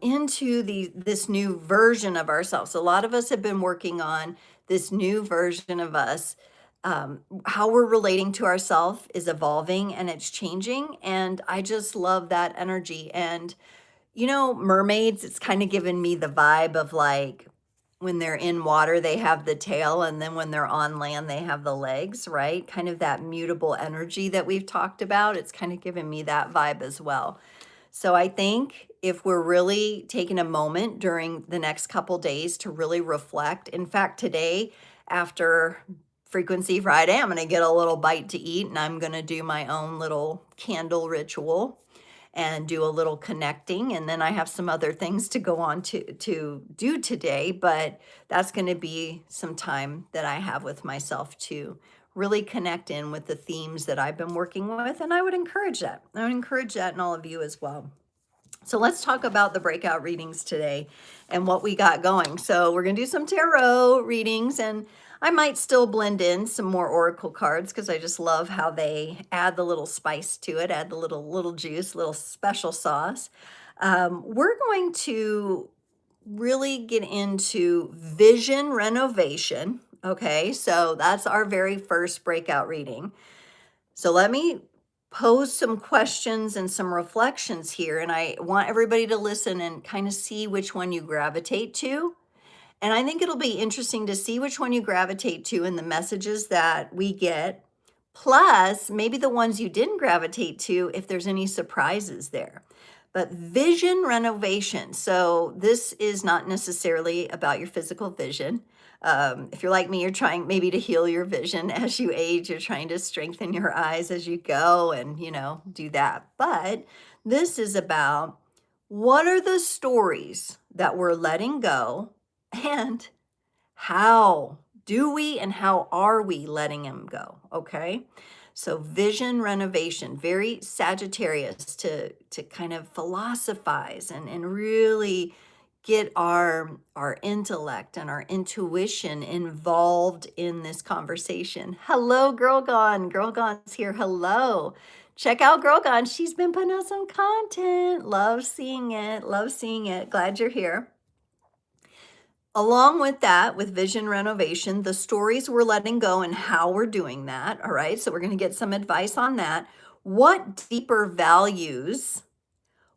into this new version of ourselves. A lot of us have been working on this new version of us. How we're relating to ourselves is evolving and it's changing. And I just love that energy. And, mermaids, it's kind of given me the vibe of like, when they're in water, they have the tail, and then when they're on land, they have the legs, right? Kind of that mutable energy that we've talked about. It's kind of given me that vibe as well. So I think if we're really taking a moment during the next couple days to really reflect, in fact, today, after Frequency Friday, I'm going to get a little bite to eat, and I'm going to do my own little candle ritual and do a little connecting. And then I have some other things to go on to do today, but that's going to be some time that I have with myself to really connect in with the themes that I've been working with. And I would encourage that. I would encourage that in all of you as well. So let's talk about the breakout readings today and what we got going. So we're going to do some tarot readings, and I might still blend in some more oracle cards because I just love how they add the little spice to it, add the little juice, little special sauce. We're going to really get into vision renovation. Okay, so that's our very first breakout reading. So let me pose some questions and some reflections here, and I want everybody to listen and kind of see which one you gravitate to. And I think it'll be interesting to see which one you gravitate to in the messages that we get, plus maybe the ones you didn't gravitate to if there's any surprises there. But vision renovation. So this is not necessarily about your physical vision. If you're like me, you're trying maybe to heal your vision as you age. You're trying to strengthen your eyes as you go and, do that. But this is about what are the stories that we're letting go and how do we and how are we letting them go? Okay. So vision renovation, very Sagittarius to kind of philosophize and really get our intellect and our intuition involved in this conversation. Hello, Girl Gone. Girl Gone's here. Hello. Check out Girl Gone. She's been putting out some content. Love seeing it. Love seeing it. Glad you're here. Along with that, with vision renovation, the stories we're letting go and how we're doing that. All right. So we're going to get some advice on that. What deeper values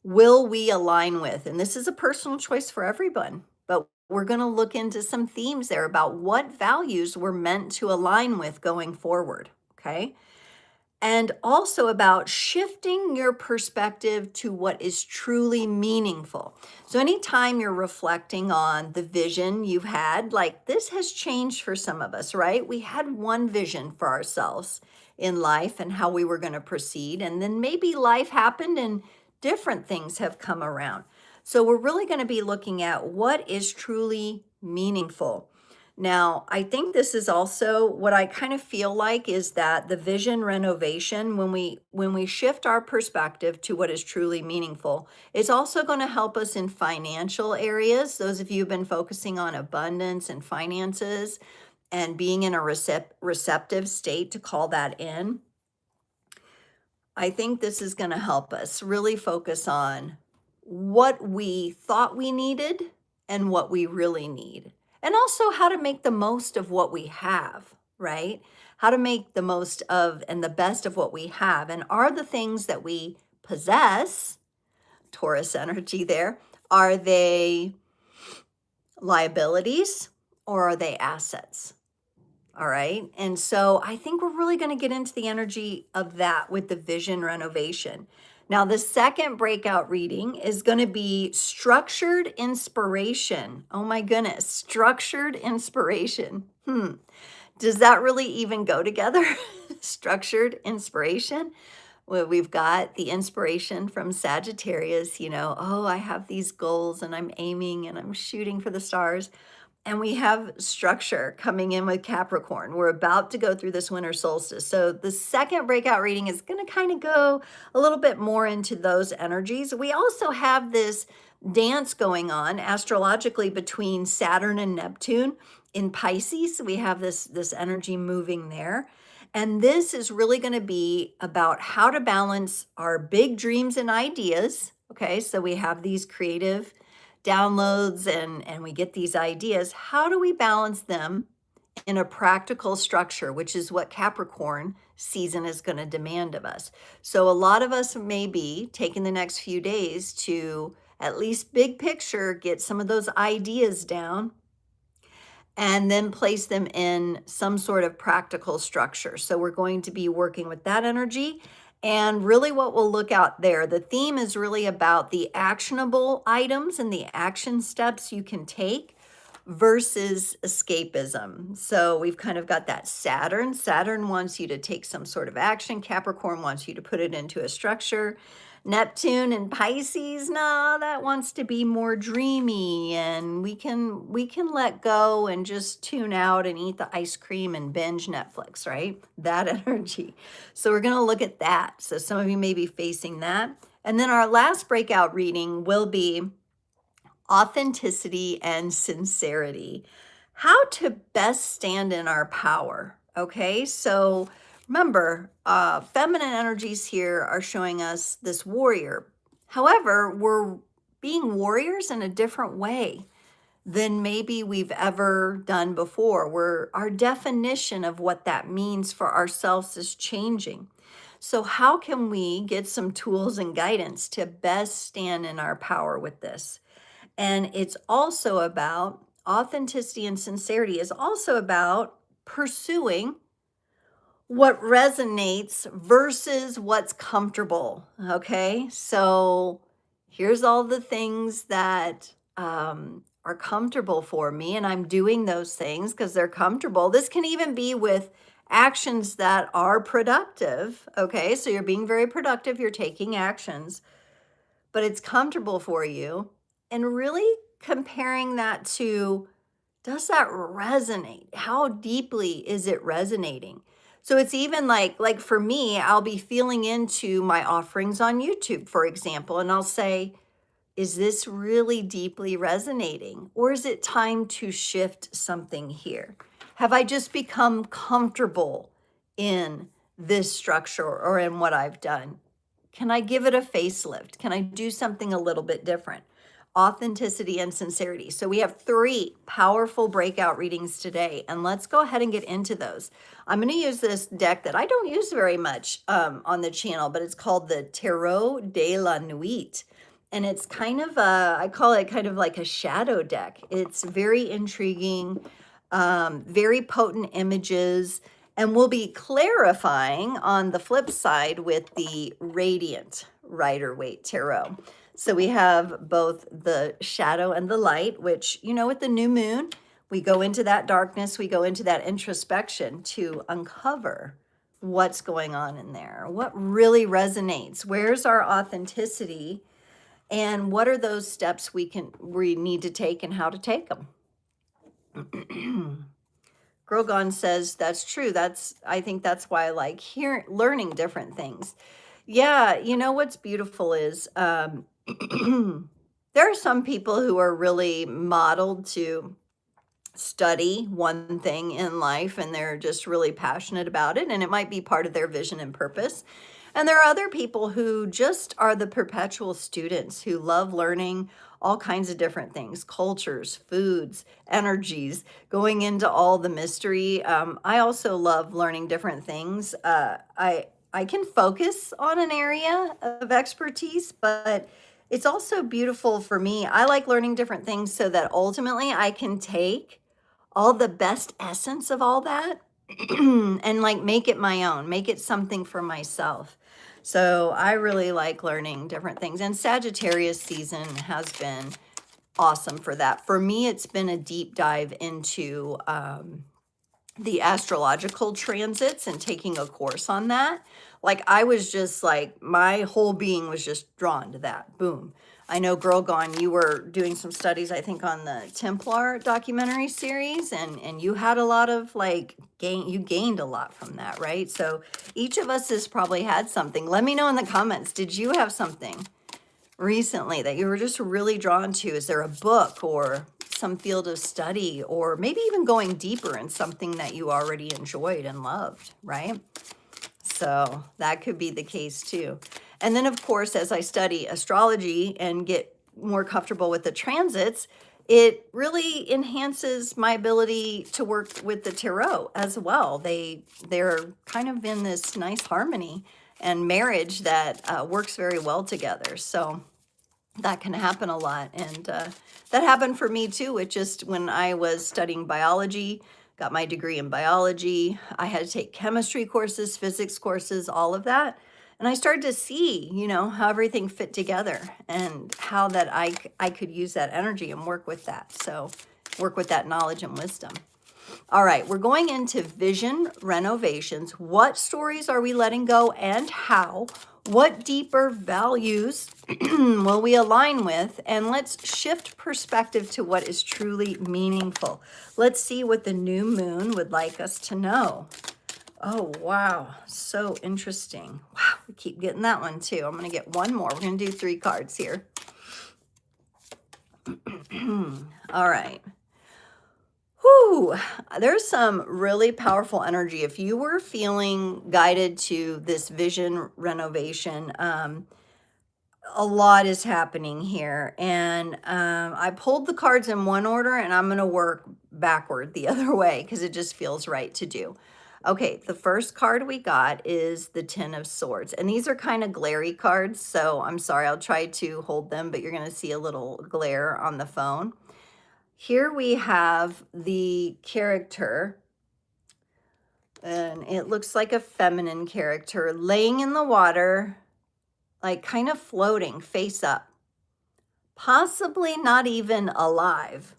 will we align with? And this is a personal choice for everyone, but we're going to look into some themes there about what values we're meant to align with going forward. Okay. And also about shifting your perspective to what is truly meaningful. So, anytime you're reflecting on the vision you've had, like this has changed for some of us, right? We had one vision for ourselves in life and how we were going to proceed. And then maybe life happened and different things have come around. So, we're really going to be looking at what is truly meaningful. Now, I think this is also what I kind of feel like is that the vision renovation, when we shift our perspective to what is truly meaningful, it's also going to help us in financial areas. Those of you who've been focusing on abundance and finances and being in a receptive state to call that in, I think this is going to help us really focus on what we thought we needed and what we really need. And also how to make the most of what we have, right? How to make the most of and the best of what we have. And are the things that we possess, Taurus energy there, are they liabilities or are they assets? All right. And so I think we're really going to get into the energy of that with the vision renovation. Now, the second breakout reading is going to be structured inspiration. Oh my goodness, structured inspiration. Does that really even go together? Structured inspiration. Well, we've got the inspiration from Sagittarius, oh, I have these goals and I'm aiming and I'm shooting for the stars. And we have structure coming in with Capricorn. We're about to go through this winter solstice. So the second breakout reading is going to kind of go a little bit more into those energies. We also have this dance going on astrologically between Saturn and Neptune in Pisces. We have this energy moving there. And this is really going to be about how to balance our big dreams and ideas. Okay, so we have these creative downloads and we get these ideas. How do we balance them in a practical structure, which is what Capricorn season is going to demand of us? So a lot of us may be taking the next few days to at least big picture get some of those ideas down and then place them in some sort of practical structure. So we're going to be working with that energy. And really what we'll look out there, the theme is really about the actionable items and the action steps you can take versus escapism. So we've kind of got that Saturn. Saturn wants you to take some sort of action. Capricorn wants you to put it into a structure. Neptune and Pisces, no, that wants to be more dreamy and we can let go and just tune out and eat the ice cream and binge Netflix, right? That energy. So we're going to look at that. So some of you may be facing that. And then our last breakout reading will be authenticity and sincerity. How to best stand in our power. Okay, so remember, feminine energies here are showing us this warrior. However, we're being warriors in a different way than maybe we've ever done before. Our definition of what that means for ourselves is changing. So how can we get some tools and guidance to best stand in our power with this? And it's also about authenticity and sincerity is also about pursuing what resonates versus what's comfortable. Okay. So here's all the things that are comfortable for me, and I'm doing those things because they're comfortable. This can even be with actions that are productive. Okay. So you're being very productive, you're taking actions, but it's comfortable for you. And really comparing that to, does that resonate? How deeply is it resonating? So it's even like for me, I'll be feeling into my offerings on YouTube, for example, and I'll say, is this really deeply resonating? Or is it time to shift something here? Have I just become comfortable in this structure or in what I've done? Can I give it a facelift? Can I do something a little bit different? Authenticity and sincerity. So we have 3 powerful breakout readings today, and let's go ahead and get into those. I'm going to use this deck that I don't use very much on the channel, but it's called the Tarot de la Nuit. And it's kind of I call it kind of like a shadow deck. It's very intriguing, very potent images, and we'll be clarifying on the flip side with the Radiant Rider-Waite Tarot. So we have both the shadow and the light, which, with the new moon, we go into that darkness, we go into that introspection to uncover what's going on in there, what really resonates, where's our authenticity, and what are those steps we need to take and how to take them. Grogan says that's true. I think that's why I like learning different things. Yeah, what's beautiful is there are some people who are really modeled to study one thing in life, and they're just really passionate about it, and it might be part of their vision and purpose. And there are other people who just are the perpetual students who love learning all kinds of different things, cultures, foods, energies, going into all the mystery. I also love learning different things. I can focus on an area of expertise, but it's also beautiful for me. I like learning different things so that ultimately I can take all the best essence of all that and make it my own, make it something for myself. So I really like learning different things, and Sagittarius season has been awesome for that. For me, it's been a deep dive into the astrological transits and taking a course on that. I was just my whole being was just drawn to that. Boom. I know, Girl Gone, you were doing some studies, I think, on the Templar documentary series, and you had a lot of you gained a lot from that, right? So each of us has probably had something. Let me know in the comments, did you have something recently that you were just really drawn to? Is there a book or some field of study, or maybe even going deeper in something that you already enjoyed and loved, right? So that could be the case too. And then, of course, as I study astrology and get more comfortable with the transits, it really enhances my ability to work with the tarot as well. They're kind of in this nice harmony and marriage that works very well together. So that can happen a lot. And that happened for me too, with just when I was studying biology, got my degree in biology. I had to take chemistry courses, physics courses, all of that. And I started to see, how everything fit together and how that I could use that energy and work with that. So work with that knowledge and wisdom. All right, we're going into vision renovations. What stories are we letting go and how? What deeper values will we align with? And let's shift perspective to what is truly meaningful. Let's see what the new moon would like us to know. Oh, wow. So interesting. Wow, we keep getting that one too. I'm going to get one more. We're going to do 3 cards here. All right. Whew, there's some really powerful energy. If you were feeling guided to this vision renovation, a lot is happening here. And I pulled the cards in one order, and I'm going to work backward the other way because it just feels right to do. Okay, the first card we got is the Ten of Swords. And these are kind of glary cards, so I'm sorry. I'll try to hold them, but you're going to see a little glare on the phone. Here we have the character, and it looks like a feminine character laying in the water, like kind of floating face up, possibly not even alive,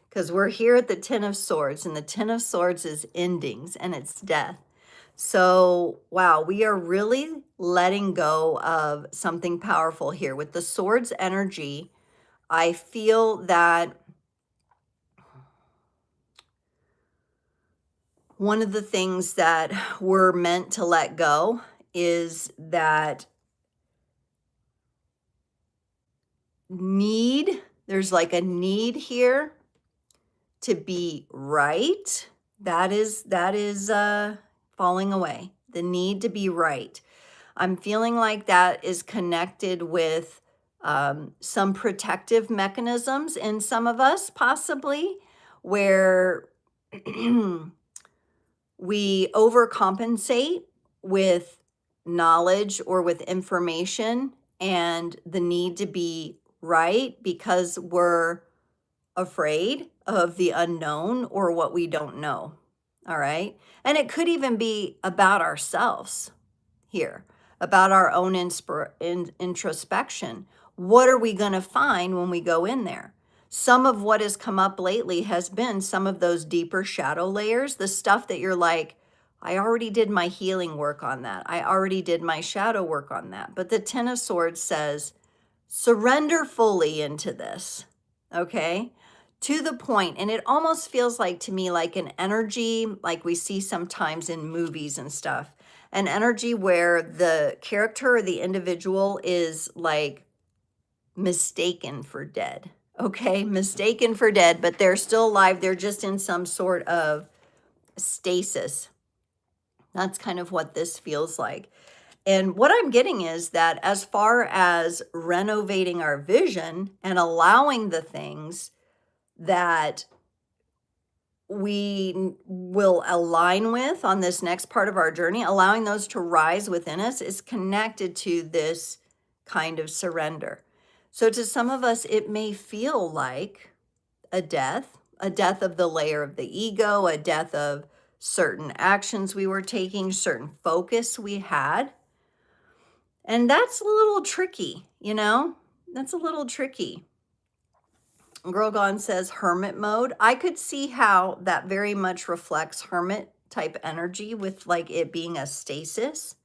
because we're here at the Ten of Swords, and the Ten of Swords is endings and it's death. So, wow, we are really letting go of something powerful here. With the Swords energy, I feel that one of the things that we're meant to let go is that need. There's like a need here to be right. That is falling away. The need to be right. I'm feeling like that is connected with some protective mechanisms in some of us, possibly, where we overcompensate with knowledge or with information and the need to be right because we're afraid of the unknown or what we don't know. All right. And it could even be about ourselves here, about our own introspection. What are we going to find when we go in there? Some of what has come up lately has been some of those deeper shadow layers, the stuff that you're like, I already did my healing work on that. I already did my shadow work on that. But the Ten of Swords says, surrender fully into this, okay? To the point, and it almost feels like to me like an energy like we see sometimes in movies and stuff, an energy where the character or the individual is like mistaken for dead, okay? Mistaken for dead, but they're still alive. They're just in some sort of stasis. That's kind of what this feels like. And what I'm getting is that as far as renovating our vision and allowing the things that we will align with on this next part of our journey, allowing those to rise within us is connected to this kind of surrender. So to some of us, it may feel like a death of the layer of the ego, a death of certain actions we were taking, certain focus we had. And that's a little tricky, you know? That's a little tricky. Girl Gone says hermit mode. I could see how that very much reflects hermit type energy with like it being a stasis.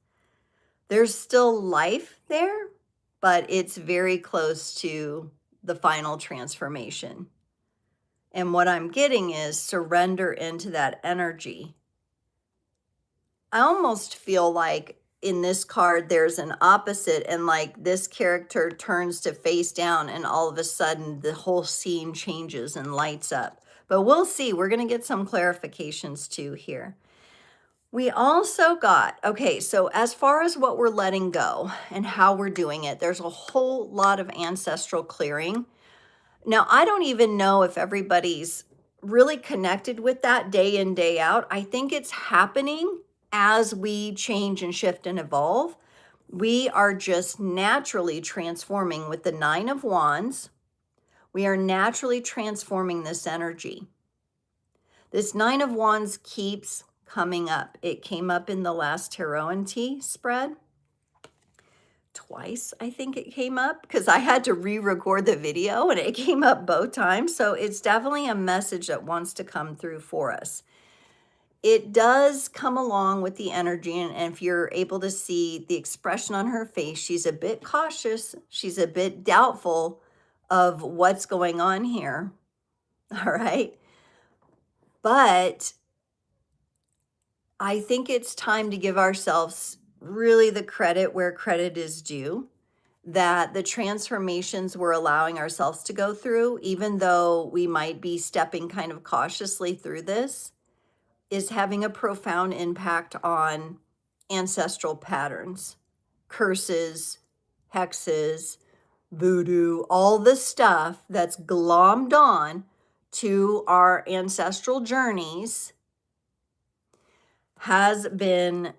There's still life there, but it's very close to the final transformation. And what I'm getting is surrender into that energy. I almost feel like in this card, there's an opposite, and like this character turns to face down, and all of a sudden the whole scene changes and lights up. But we'll see. We're going to get some clarifications too here. We also got, okay, so as far as what we're letting go and how we're doing it, there's a whole lot of ancestral clearing. Now, I don't even know if everybody's really connected with that day in, day out. I think it's happening as we change and shift and evolve. We are just naturally transforming with the Nine of Wands. We are naturally transforming this energy. This Nine of Wands keeps coming up. It came up in the last Tarot and Tea spread. Twice, I think it came up, because I had to re-record the video and it came up both times. So it's definitely a message that wants to come through for us. It does come along with the energy, and if you're able to see the expression on her face, she's a bit cautious. She's a bit doubtful of what's going on here. All right. But I think it's time to give ourselves really the credit where credit is due, that the transformations we're allowing ourselves to go through, even though we might be stepping kind of cautiously through this, is having a profound impact on ancestral patterns, curses, hexes, voodoo, all the stuff that's glommed on to our ancestral journeys has been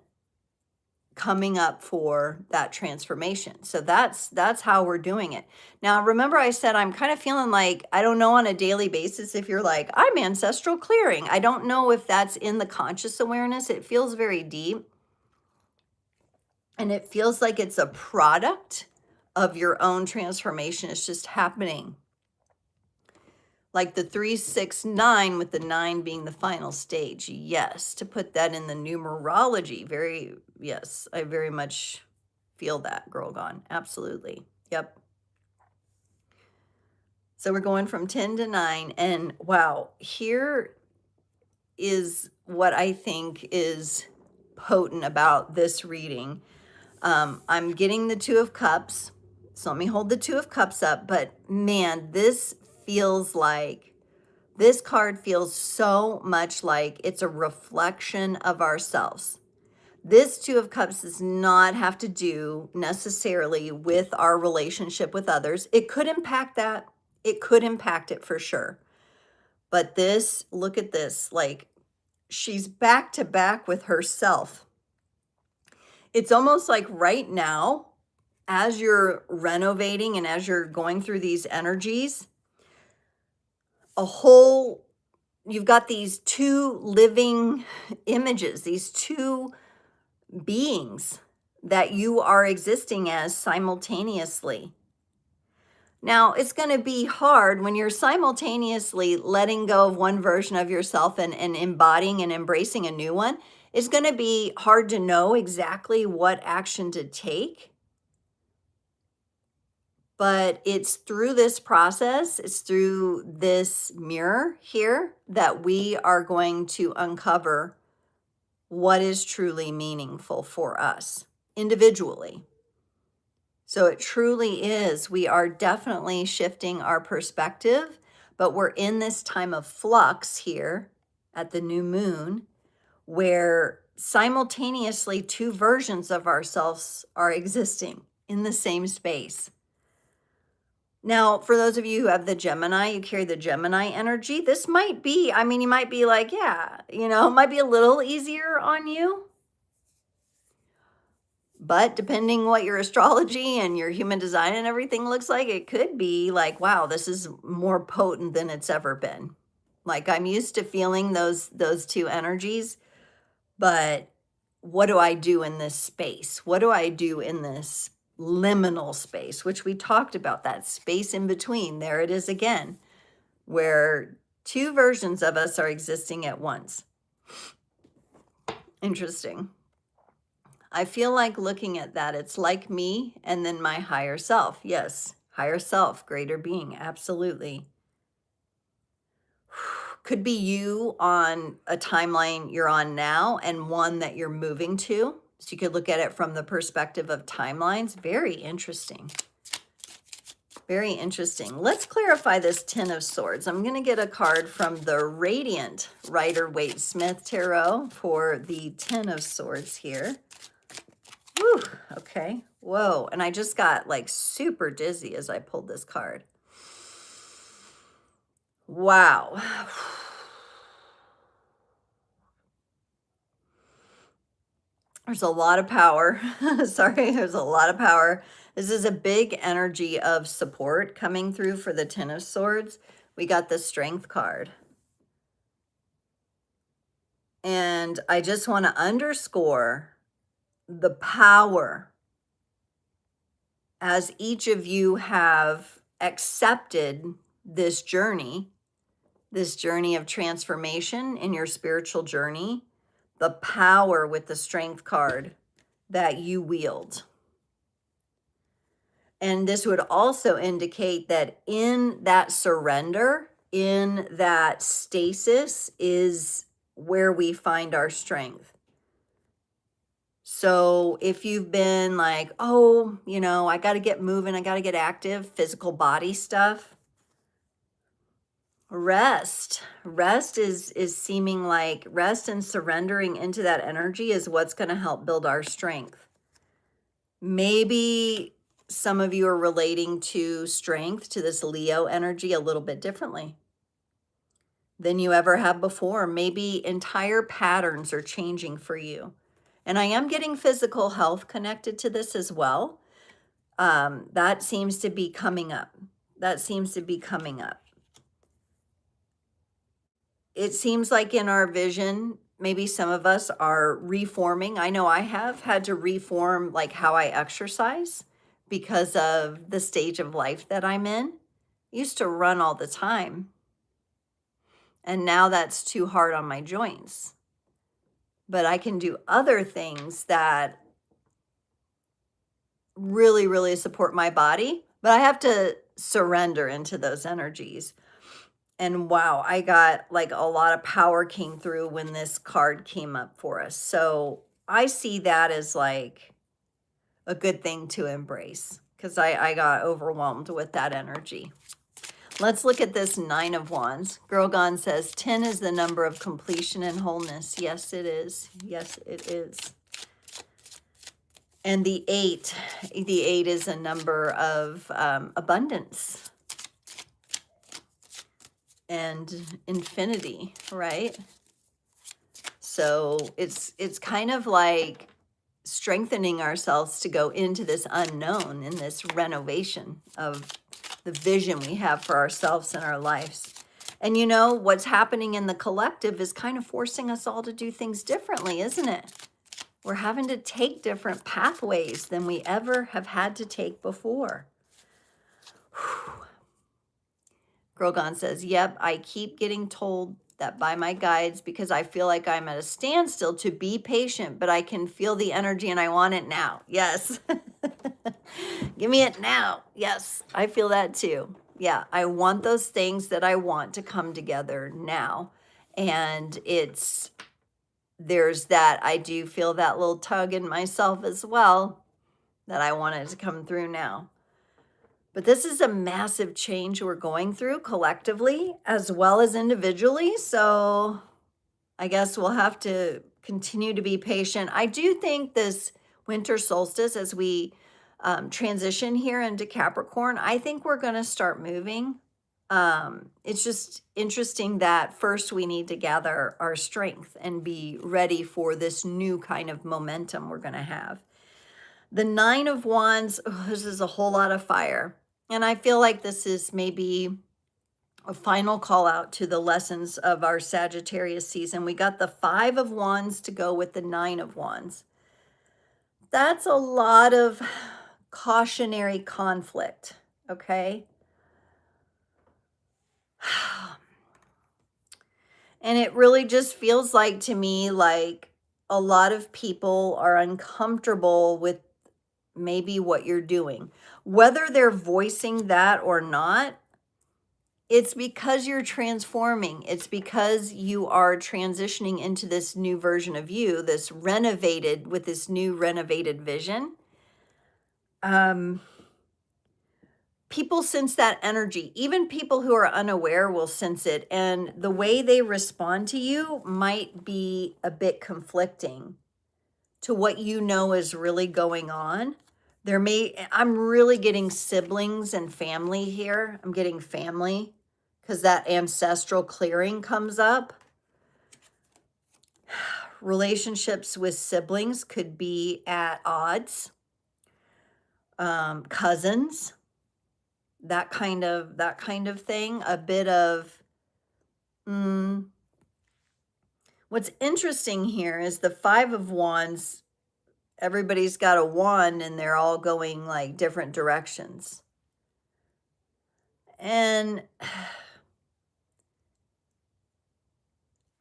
coming up for that transformation. So that's how we're doing it. Now, remember I said I'm kind of feeling like, I don't know on a daily basis if you're like, I'm ancestral clearing. I don't know if that's in the conscious awareness. It feels very deep. And it feels like it's a product of your own transformation. It's just happening. Like the 369 with the 9 being the final stage. Yes, to put that in the numerology. Yes, I very much feel that, Girl Gone. Absolutely. Yep. So we're going from 10 to 9. And wow, here is what I think is potent about this reading. I'm getting the Two of Cups. So let me hold the Two of Cups up. But man, this card feels so much like it's a reflection of ourselves. This Two of Cups does not have to do necessarily with our relationship with others. It could impact that. It could impact it for sure. But this, look at this, like she's back to back with herself. It's almost like right now, as you're renovating and as you're going through these energies, you've got these two living images, these two beings that you are existing as simultaneously. Now, it's going to be hard when you're simultaneously letting go of one version of yourself and embodying and embracing a new one. It's going to be hard to know exactly what action to take. But it's through this process, it's through this mirror here that we are going to uncover what is truly meaningful for us individually. So it truly is, we are definitely shifting our perspective, but we're in this time of flux here at the new moon where simultaneously two versions of ourselves are existing in the same space. Now, for those of you who have the Gemini, you carry the Gemini energy. This might be, I mean, you might be like, yeah, it might be a little easier on you. But depending what your astrology and your human design and everything looks like, it could be like, wow, this is more potent than it's ever been. Like I'm used to feeling those two energies, but what do I do in this space? What do I do in this liminal space, which we talked about, that space in between? There it is again, where two versions of us are existing at once. Interesting. I feel like looking at that, it's like me and then my higher self. Yes, higher self, greater being, absolutely. Could be you on a timeline you're on now and one that you're moving to. So you could look at it from the perspective of timelines. Very interesting. Very interesting. Let's clarify this Ten of Swords. I'm going to get a card from the Radiant Rider-Waite-Smith Tarot for the Ten of Swords here. Whew, okay. Whoa. And I just got like super dizzy as I pulled this card. Wow. There's a lot of power. Sorry, there's a lot of power. This is a big energy of support coming through for the Ten of Swords. We got the Strength card. And I just want to underscore the power as each of you have accepted this journey of transformation in your spiritual journey, the power with the Strength card that you wield. And this would also indicate that in that surrender, in that stasis is where we find our strength. So if you've been like, oh, I got to get moving, I got to get active, physical body stuff, rest is seeming like rest and surrendering into that energy is what's going to help build our strength. Maybe some of you are relating to strength, to this Leo energy a little bit differently than you ever have before. Maybe entire patterns are changing for you. And I am getting physical health connected to this as well. That seems to be coming up. That seems to be coming up. It seems like in our vision, maybe some of us are reforming. I know I have had to reform like how I exercise because of the stage of life that I'm in. I used to run all the time, and now that's too hard on my joints. But I can do other things that really, really support my body, but I have to surrender into those energies. And wow, I got like a lot of power came through when this card came up for us. So I see that as like a good thing to embrace because I got overwhelmed with that energy. Let's look at this Nine of Wands. Girl Gone says 10 is the number of completion and wholeness. Yes, it is. Yes, it is. And the eight is a number of abundance and infinity, right? So it's kind of like strengthening ourselves to go into this unknown in this renovation of the vision we have for ourselves and our lives. And you know, what's happening in the collective is kind of forcing us all to do things differently, isn't it? We're having to take different pathways than we ever have had to take before. Grogan says, yep, I keep getting told that by my guides because I feel like I'm at a standstill to be patient, but I can feel the energy and I want it now. Yes. Give me it now. Yes, I feel that too. Yeah, I want those things that I want to come together now. And there's that, I do feel that little tug in myself as well that I want it to come through now. But this is a massive change we're going through collectively as well as individually. So I guess we'll have to continue to be patient. I do think this winter solstice, as we transition here into Capricorn, I think we're going to start moving. It's just interesting that first we need to gather our strength and be ready for this new kind of momentum we're going to have. The Nine of Wands, this is a whole lot of fire. And I feel like this is maybe a final call out to the lessons of our Sagittarius season. We got the Five of Wands to go with the Nine of Wands. That's a lot of cautionary conflict, okay? And it really just feels like to me like a lot of people are uncomfortable with maybe what you're doing. Whether they're voicing that or not, it's because you're transforming. It's because you are transitioning into this new version of you, this renovated, with this new renovated vision. People sense that energy. Even people who are unaware will sense it. And the way they respond to you might be a bit conflicting to what you know is really going on. I'm really getting siblings and family here. I'm getting family because that ancestral clearing comes up. Relationships with siblings could be at odds. Cousins, that kind of thing. A bit of, what's interesting here is the Five of Wands. Everybody's got a wand and they're all going like different directions. And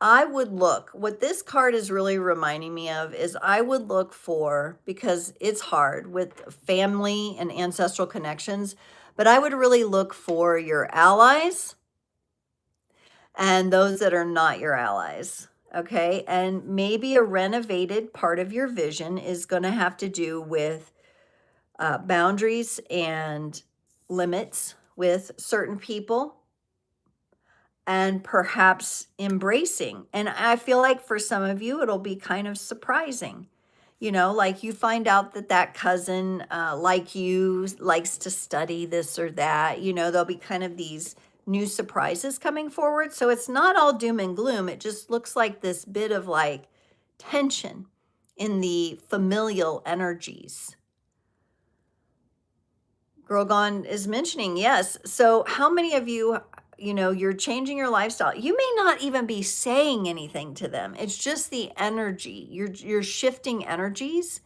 I would look, what this card is really reminding me of is I would look for, because it's hard with family and ancestral connections, but I would really look for your allies and those that are not your allies. Okay. And maybe a renovated part of your vision is going to have to do with boundaries and limits with certain people, and perhaps embracing. And I feel like for some of you, it'll be kind of surprising. You know, like you find out that that cousin, like you, likes to study this or that. You know, there'll be kind of these new surprises coming forward. So it's not all doom and gloom. It just looks like this bit of like tension in the familial energies. Girl Gone is mentioning, yes. So how many of you, you're changing your lifestyle. You may not even be saying anything to them. It's just the energy. You're shifting energies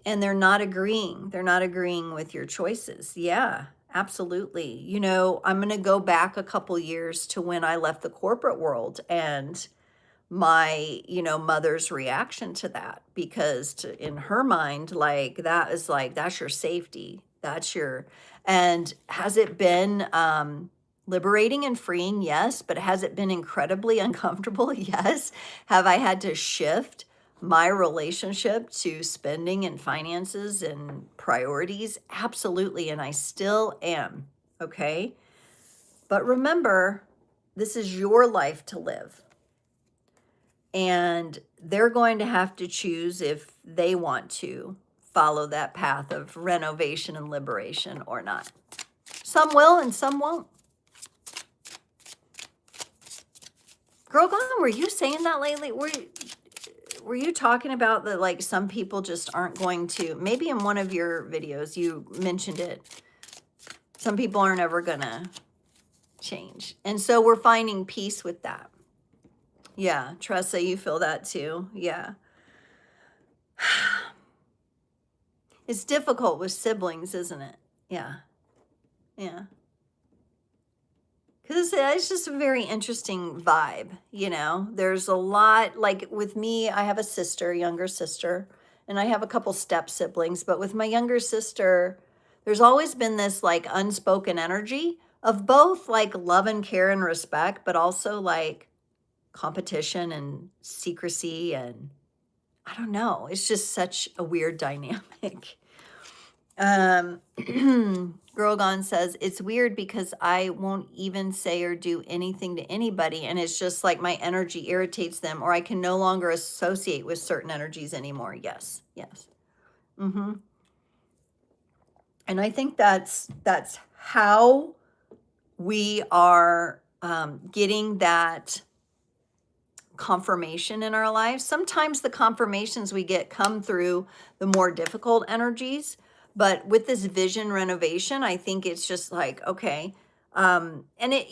and they're not agreeing. They're not agreeing with your choices. Yeah, absolutely. I'm going to go back a couple years to when I left the corporate world and my mother's reaction to that, because in her mind, like, that is like, that's your safety, that's your, and has it been liberating and freeing? Yes. But has it been incredibly uncomfortable? Yes. Have I had to shift my relationship to spending and finances and priorities? Absolutely. And I still am. Okay, but remember, this is your life to live. And they're going to have to choose if they want to follow that path of renovation and liberation or not. Some will and some won't. Girl Gone, were you saying that lately? Were you talking about that, like, some people just aren't going to, maybe in one of your videos you mentioned it. Some people aren't ever gonna change. And so we're finding peace with that. Yeah, Tressa, you feel that too. Yeah. It's difficult with siblings, isn't it? Yeah. Yeah. Because it's just a very interesting vibe, There's a lot, like with me, I have a sister, younger sister, and I have a couple step siblings, but with my younger sister, there's always been this like unspoken energy of both like love and care and respect, but also like competition and secrecy, and I don't know, it's just such a weird dynamic. Girl Gone says, it's weird because I won't even say or do anything to anybody, and it's just like my energy irritates them, or I can no longer associate with certain energies anymore. Yes, yes. And I think that's how we are getting that confirmation in our lives. Sometimes the confirmations we get come through the more difficult energies, but with this vision renovation, I think it's just like, okay, and it,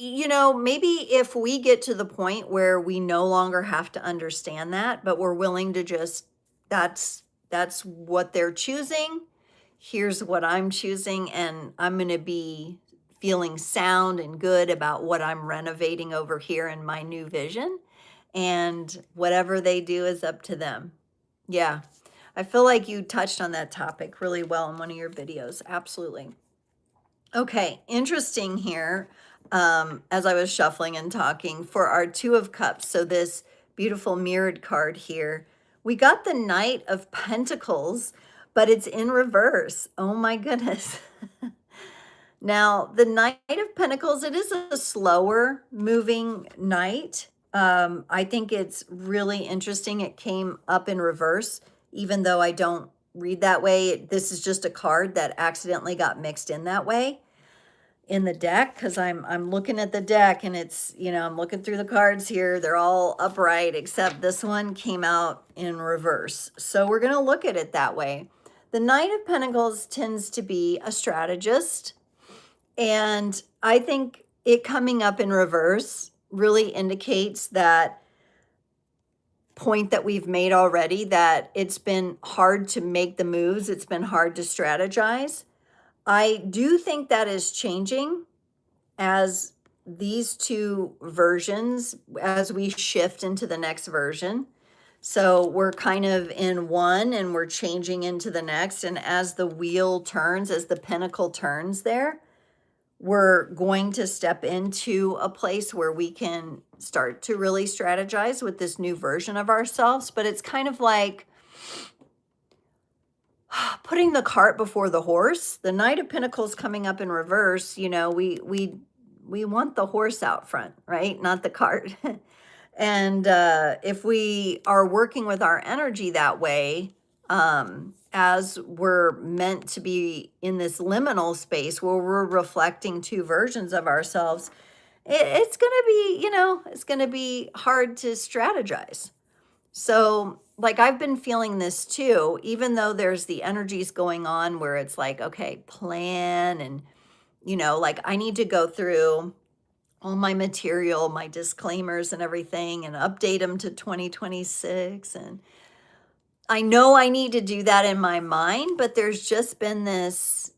maybe if we get to the point where we no longer have to understand that, but we're willing to just, that's what they're choosing, here's what I'm choosing, and I'm going to be feeling sound and good about what I'm renovating over here in my new vision. And whatever they do is up to them. Yeah, I feel like you touched on that topic really well in one of your videos. Absolutely. Okay, interesting here, as I was shuffling and talking, for our Two of Cups, so this beautiful mirrored card here, we got the Knight of Pentacles, but it's in reverse. Oh my goodness. Now, the Knight of Pentacles, it is a slower moving knight. I think it's really interesting. It came up in reverse, even though I don't read that way. This is just a card that accidentally got mixed in that way in the deck, because I'm looking at the deck and it's, I'm looking through the cards here. They're all upright, except this one came out in reverse. So we're going to look at it that way. The Knight of Pentacles tends to be a strategist. And I think it coming up in reverse really indicates that point that we've made already, that it's been hard to make the moves. It's been hard to strategize. I do think that is changing as these two versions, as we shift into the next version. So we're kind of in one and we're changing into the next. And as the wheel turns, as the pinnacle turns there, we're going to step into a place where we can start to really strategize with this new version of ourselves. But it's kind of like putting the cart before the horse. The Knight of Pentacles coming up in reverse, we want the horse out front, right? Not the cart. And if we are working with our energy that way, as we're meant to be in this liminal space where we're reflecting two versions of ourselves, it's going to be, it's going to be hard to strategize. So like I've been feeling this too, even though there's the energies going on where it's like, okay, plan and, like I need to go through all my material, my disclaimers and everything and update them to 2026. And I know I need to do that in my mind, but there's just been this,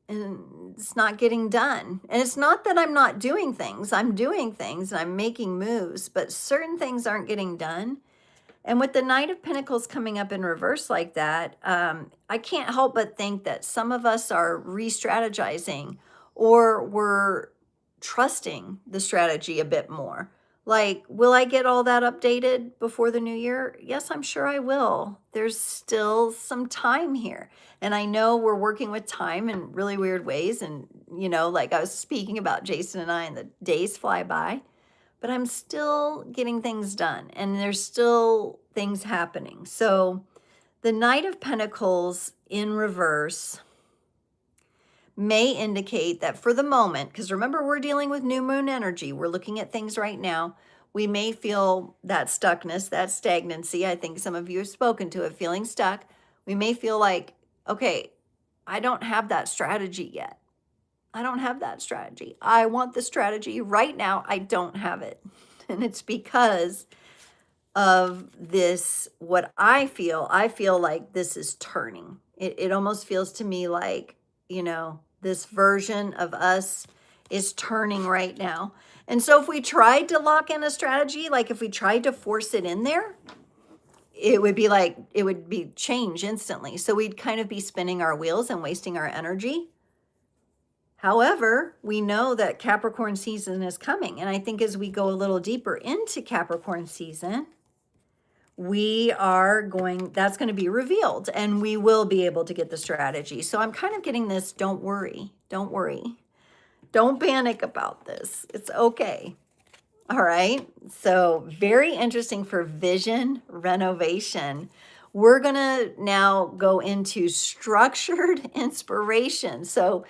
and it's not getting done. And it's not that I'm not doing things. I'm doing things and I'm making moves, but certain things aren't getting done. And with the Knight of Pentacles coming up in reverse like that, I can't help but think that some of us are re-strategizing, or we're trusting the strategy a bit more. Like, will I get all that updated before the new year? Yes, I'm sure I will. There's still some time here. And I know we're working with time in really weird ways. And, like I was speaking about Jason and I, and the days fly by, but I'm still getting things done and there's still things happening. So the Knight of Pentacles in reverse may indicate that for the moment, because remember, we're dealing with new moon energy. We're looking at things right now. We may feel that stuckness, that stagnancy. I think some of you have spoken to it, feeling stuck. We may feel like, okay, I don't have that strategy yet. I don't have that strategy. I want the strategy right now. I don't have it. And it's because of this, what I feel like this is turning. It almost feels to me like, this version of us is turning right now. And so if we tried to lock in a strategy, like if we tried to force it in there, it would be change instantly. So we'd kind of be spinning our wheels and wasting our energy. Going we know that Capricorn season is coming. And I think as we go a little deeper into Capricorn season, that's going to be revealed and we will be able to get the strategy. So I'm kind of getting this, don't worry. Don't panic about this. It's okay. All right. So very interesting for vision renovation. We're going to now go into structured inspiration. So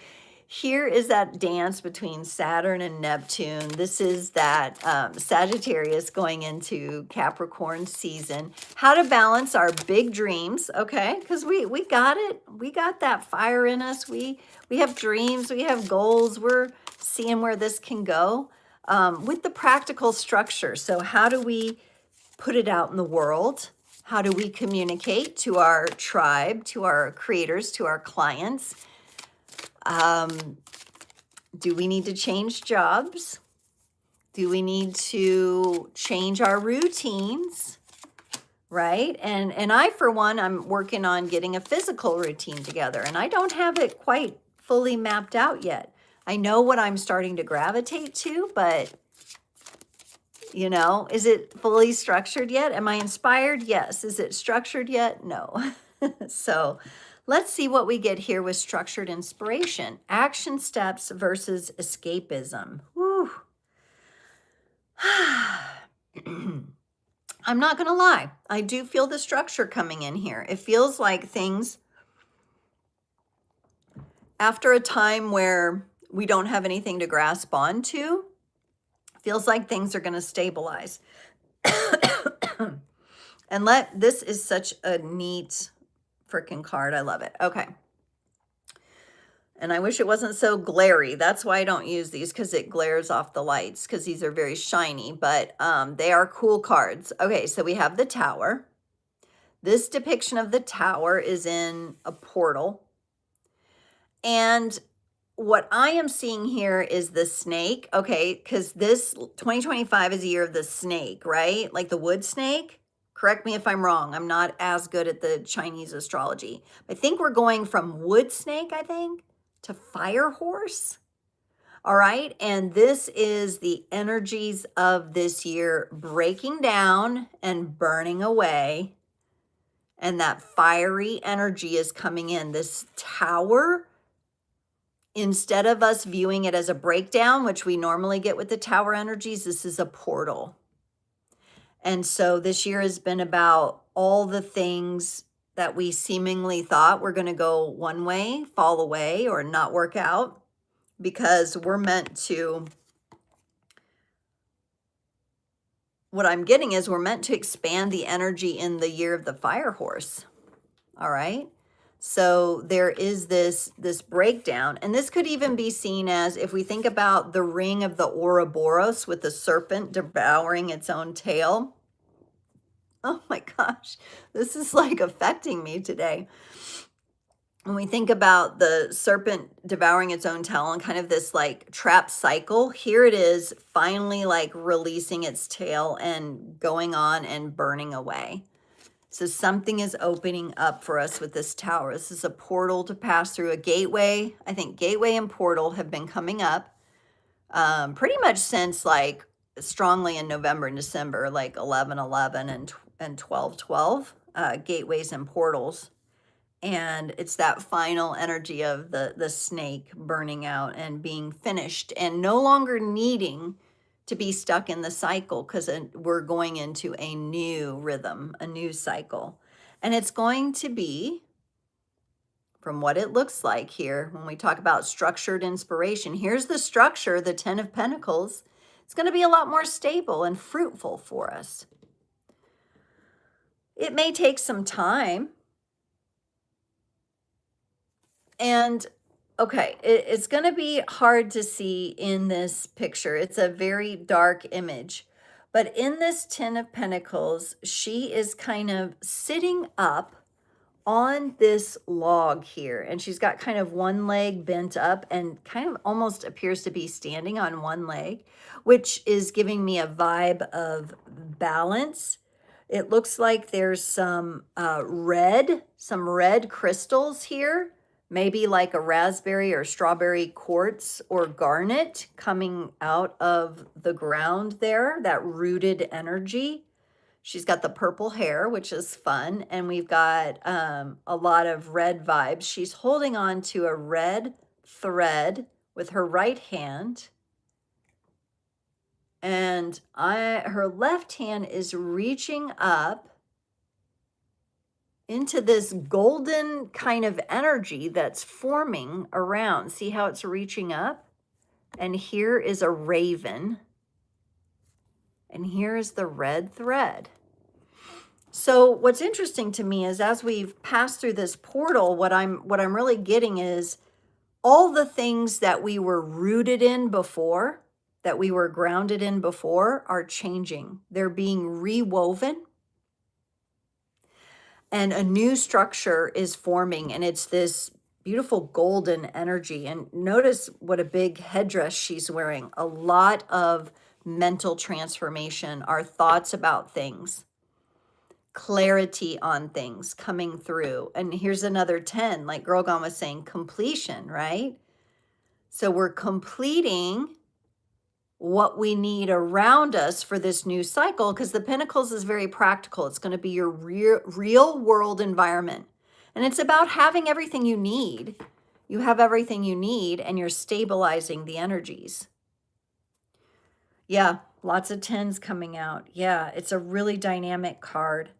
here is that dance between Saturn and Neptune. This is that Sagittarius going into Capricorn season. How to balance our big dreams, okay? Because we got it. We got that fire in us. We have dreams. We have goals. We're seeing where this can go with the practical structure. So how do we put it out in the world? How do we communicate to our tribe, to our creators, to our clients? Do we need to change jobs? Do we need to change our routines? Right? And I, for one, I'm working on getting a physical routine together, and I don't have it quite fully mapped out yet. I know what I'm starting to gravitate to, but is it fully structured yet? Am I inspired? Yes. Is it structured yet? No. So let's see what we get here with structured inspiration. Action steps versus escapism. Whew. I'm not going to lie. I do feel the structure coming in here. It feels like things, after a time where we don't have anything to grasp onto, feels like things are going to stabilize. And this is such a neat freaking card. I love it. Okay. And I wish it wasn't so glary. That's why I don't use these, because it glares off the lights, because these are very shiny, but they are cool cards. Okay, so we have the Tower. This depiction of the Tower is in a portal. And what I am seeing here is the snake. Okay, because this 2025 is a year of the snake, right? Like the wood snake. Correct me if I'm wrong. I'm not as good at the Chinese astrology. I think we're going from wood snake, to fire horse. All right. And this is the energies of this year breaking down and burning away. And that fiery energy is coming in. This Tower, instead of us viewing it as a breakdown, which we normally get with the Tower energies, this is a portal. And so this year has been about all the things that we seemingly thought were going to go one way, fall away, or not work out, because we're meant to what I'm getting is we're meant to expand the energy in the year of the fire horse. All right. So there is this breakdown, and this could even be seen as, if we think about the ring of the Ouroboros with the serpent devouring its own tail. Oh my gosh, this is like affecting me today. When we think about the serpent devouring its own tail and kind of this like trap cycle, here it is finally like releasing its tail and going on and burning away. So something is opening up for us with this tower. This is a portal to pass through, a gateway. I think gateway and portal have been coming up pretty much since like strongly in November and December, like 11/11 and 12/12, gateways and portals. And it's that final energy of the snake burning out and being finished and no longer needing to be stuck in the cycle, because we're going into a new rhythm, a new cycle. And it's going to be, from what it looks like here, when we talk about structured inspiration, here's the structure, the 10 of Pentacles. It's going to be a lot more stable and fruitful for us. It may take some time. And okay, it's going to be hard to see in this picture. It's a very dark image. But in this 10 of Pentacles, she is kind of sitting up on this log here. And she's got kind of one leg bent up and kind of almost appears to be standing on one leg, which is giving me a vibe of balance. It looks like there's some red crystals here. Maybe like a raspberry or strawberry quartz or garnet coming out of the ground there, that rooted energy. She's got the purple hair, which is fun. And we've got a lot of red vibes. She's holding on to a red thread with her right hand. And her left hand is reaching up into this golden kind of energy that's forming around. See how it's reaching up? And here is a raven. And here is the red thread. So what's interesting to me is, as we've passed through this portal, what I'm really getting is all the things that we were rooted in before, that we were grounded in before, are changing. They're being rewoven. And a new structure is forming, and it's this beautiful golden energy. And notice what a big headdress she's wearing. A lot of mental transformation, our thoughts about things, clarity on things coming through. And here's another 10, like Girl Gone was saying, completion, right? So we're completing what we need around us for this new cycle, because the Pentacles is very practical. It's going to be your real world environment. And it's about having everything you need. You have everything you need, and you're stabilizing the energies. Yeah, lots of 10s coming out. Yeah, it's a really dynamic card.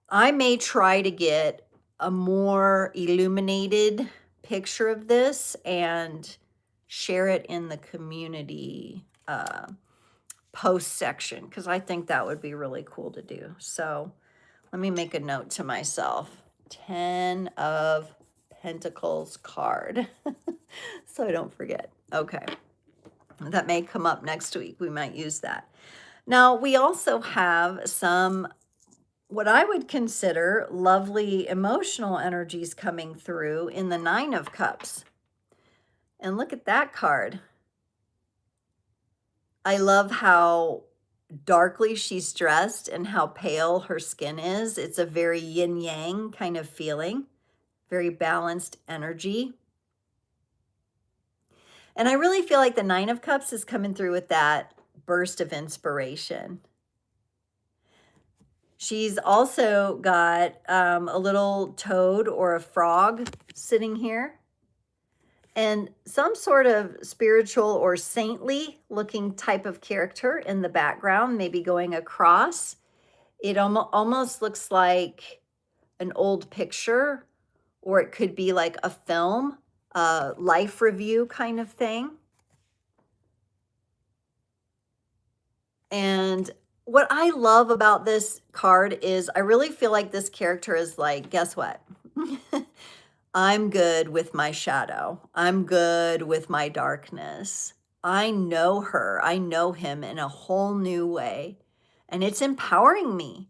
I may try to get a more illuminated picture of this and share it in the community post section, because I think that would be really cool to do. So let me make a note to myself. 10 of Pentacles card. So I don't forget. Okay. That may come up next week. We might use that. Now, we also have some, what I would consider lovely emotional energies coming through in the 9 of Cups. And look at that card. I love how darkly she's dressed and how pale her skin is. It's a very yin yang kind of feeling, very balanced energy. And I really feel like the 9 of Cups is coming through with that burst of inspiration. She's also got a little toad or a frog sitting here, and some sort of spiritual or saintly looking type of character in the background, maybe going across. It almost looks like an old picture, or it could be like a film, a life review kind of thing. And what I love about this card is I really feel like this character is like, guess what? I'm good with my shadow. I'm good with my darkness. I know her. I know him in a whole new way. And it's empowering me.